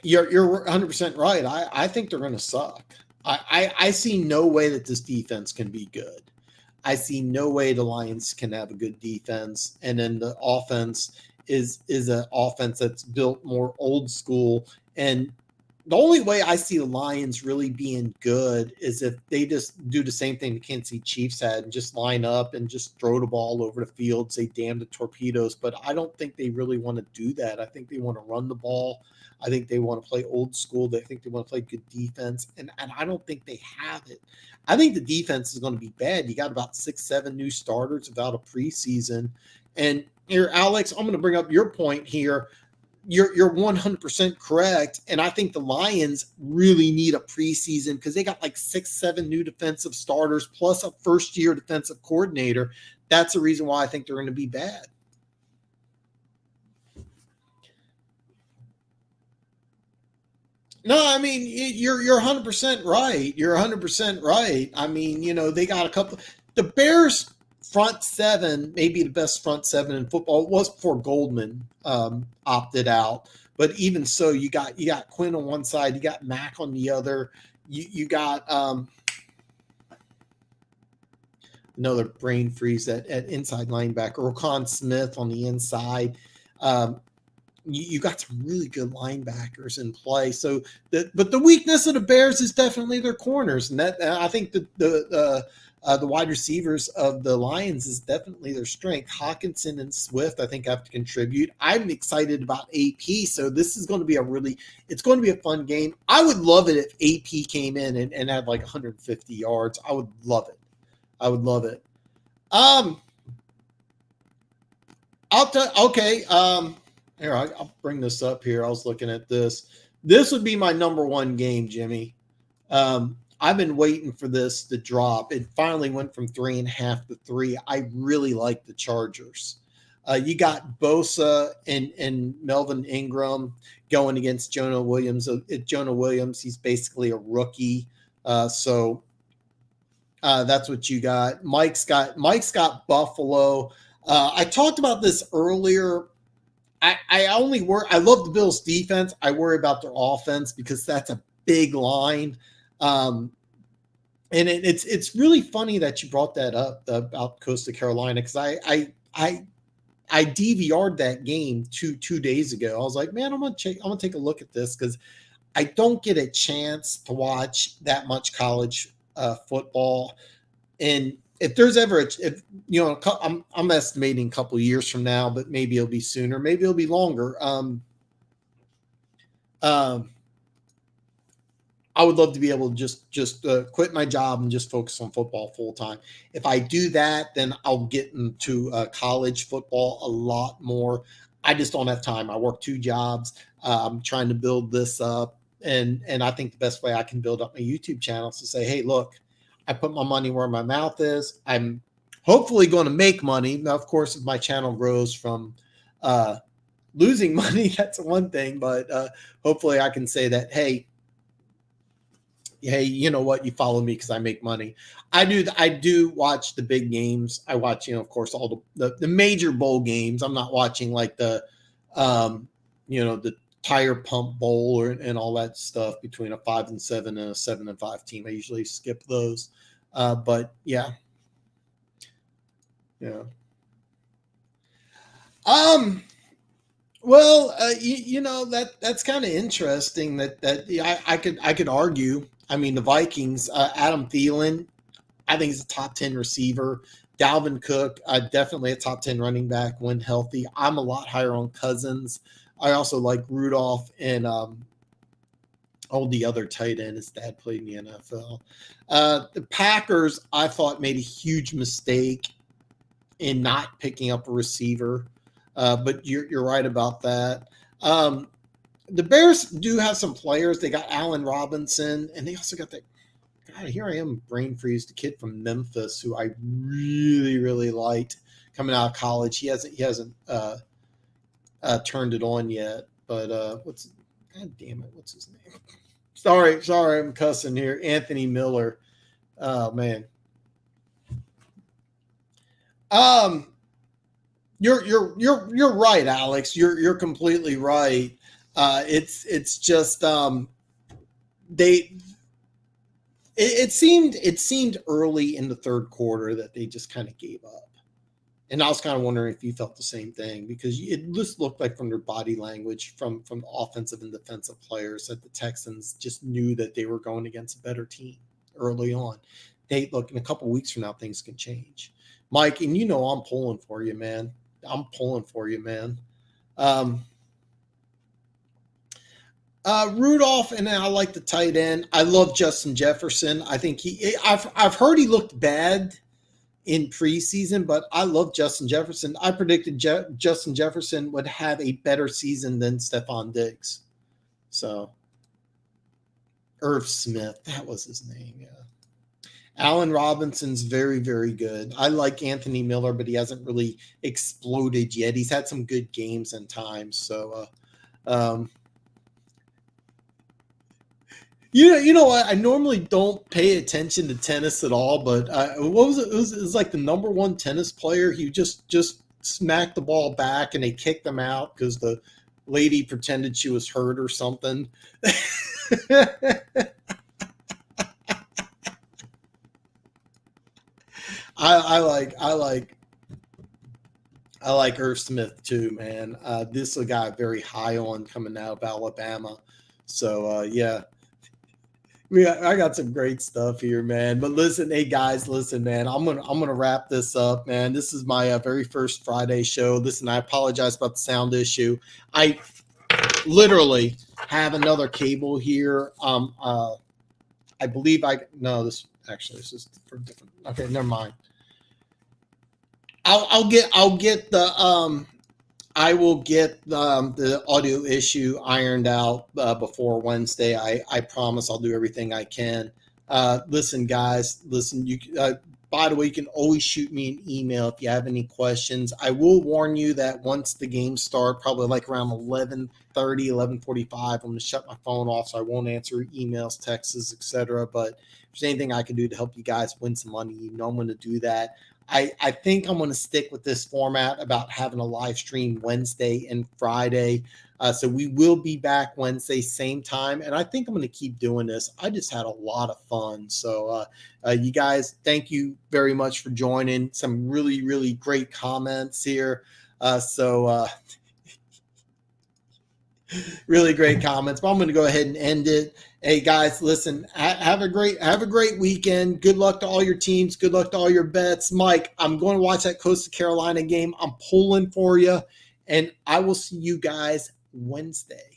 You're 100% right. I think they're going to suck. I see no way that this defense can be good. I see no way the Lions can have a good defense, and then the offense is an offense that's built more old school. And the only way I see the Lions really being good is if they just do the same thing the Kansas City Chiefs had and just line up and just throw the ball over the field, say damn the torpedoes. But I don't think they really want to do that. I think they want to run the ball. I think they want to play old school. They think they want to play good defense. And I don't think they have it. I think the defense is going to be bad. You got about 6-7 new starters without a preseason. And here, Alex, I'm going to bring up your point here. You're 100% correct. And I think the Lions really need a preseason, because they got like 6-7 new defensive starters plus a first-year defensive coordinator. That's the reason why I think they're going to be bad. No, I mean, you're 100% right. You're 100% right. I mean, they got a couple. The Bears front seven, maybe the best front seven in football. It was before Goldman opted out, but even so, you got Quinn on one side, you got Mack on the other. You got another brain freeze at inside linebacker, Rokon Smith on the inside. You got some really good linebackers in play. So, but the weakness of the Bears is definitely their corners, and that I think the wide receivers of the Lions is definitely their strength. Hawkinson and Swift, I think, have to contribute. I'm excited about AP, so this is going to be it's going to be a fun game. I would love it if AP came in and had like 150 yards. I would love it. I would love it. Okay. Here, I'll bring this up here. I was looking at this. This would be my number one game, Jimmy. I've been waiting for this to drop. It finally went from 3.5 to 3. I really like the Chargers. You got Bosa and Melvin Ingram going against Jonah Williams. Jonah Williams, he's basically a rookie. So that's what you got. Mike's got Buffalo. I talked about this earlier. I love the Bills defense. I worry about their offense because that's a big line. And it's really funny that you brought that up about Coastal Carolina, because I DVR'd that game two days ago. I was like, man, I'm gonna take a look at this, because I don't get a chance to watch that much college football. And if there's ever, I'm estimating a couple of years from now, but maybe it'll be sooner, maybe it'll be longer. Um, I would love to be able to just quit my job and just focus on football full time. If I do that, then I'll get into college football a lot more. I just don't have time. I work two jobs. I'm trying to build this up, and I think the best way I can build up my YouTube channel is to say, hey, look, I put my money where my mouth is. I'm hopefully going to make money. Now, of course, if my channel grows from losing money, that's one thing. But hopefully, I can say that, hey, you know what? You follow me because I make money. I do watch the big games. I watch, of course, all the major bowl games. I'm not watching like um, the tire pump bowl and all that stuff between a 5-7 and a 7-5 team. I usually skip those. But yeah. Yeah. Well, that's kind of interesting. I could argue. I mean, the Vikings, Adam Thielen, I think he's a top 10 receiver. Dalvin Cook, definitely a top 10 running back when healthy. I'm a lot higher on Cousins. I also like Rudolph and the other tight end. His dad played in the NFL. The Packers, I thought, made a huge mistake in not picking up a receiver. But you're right about that. The Bears do have some players. They got Allen Robinson, and they also got that. God, here I am, brain freeze. The kid from Memphis, who I really, really liked coming out of college. He hasn't turned it on yet. But God damn it, what's his name? Sorry, I'm cussing here. Anthony Miller. Oh man. You're right, Alex. You're completely right. It's just it seemed early in the third quarter that they just kind of gave up. And I was kind of wondering if you felt the same thing, because it just looked like from their body language, from the offensive and defensive players, that the Texans just knew that they were going against a better team early on. They look, in a couple of weeks from now, things can change. Mike, and I'm pulling for you, man. Rudolph, and I like the tight end. I love Justin Jefferson. I think I've heard he looked bad in preseason, but I love Justin Jefferson. I predicted Justin Jefferson would have a better season than Stephon Diggs. So, Irv Smith, that was his name. Yeah. Allen Robinson's very, very good. I like Anthony Miller, but he hasn't really exploded yet. He's had some good games and times. So, you know what? I normally don't pay attention to tennis at all, but what was it? It was like the number one tennis player. He just smacked the ball back, and they kicked him out because the lady pretended she was hurt or something. I like Irv Smith too, man. This is a guy very high on coming out of Alabama. So yeah. I got some great stuff here, man. But listen, hey guys, listen, man. I'm gonna wrap this up, man. This is my very first Friday show. Listen, I apologize about the sound issue. I literally have another cable here. I believe this is for different. Okay, never mind. I will get the audio issue ironed out before Wednesday. I promise I'll do everything I can. Listen, guys, you by the way, you can always shoot me an email if you have any questions. I will warn you that once the games start, probably like around 11:30, 11:45, I'm going to shut my phone off, so I won't answer emails, texts, etc. But if there's anything I can do to help you guys win some money, I'm going to do that. I think I'm going to stick with this format about having a live stream Wednesday and Friday. So we will be back Wednesday, same time. And I think I'm going to keep doing this. I just had a lot of fun. So you guys, thank you very much for joining. Some really, really great comments here. Really great comments, but I'm going to go ahead and end it. Hey guys, listen, have a great weekend. Good luck to all your teams. Good luck to all your bets. Mike, I'm going to watch that Coastal Carolina game. I'm pulling for you, and I will see you guys Wednesday.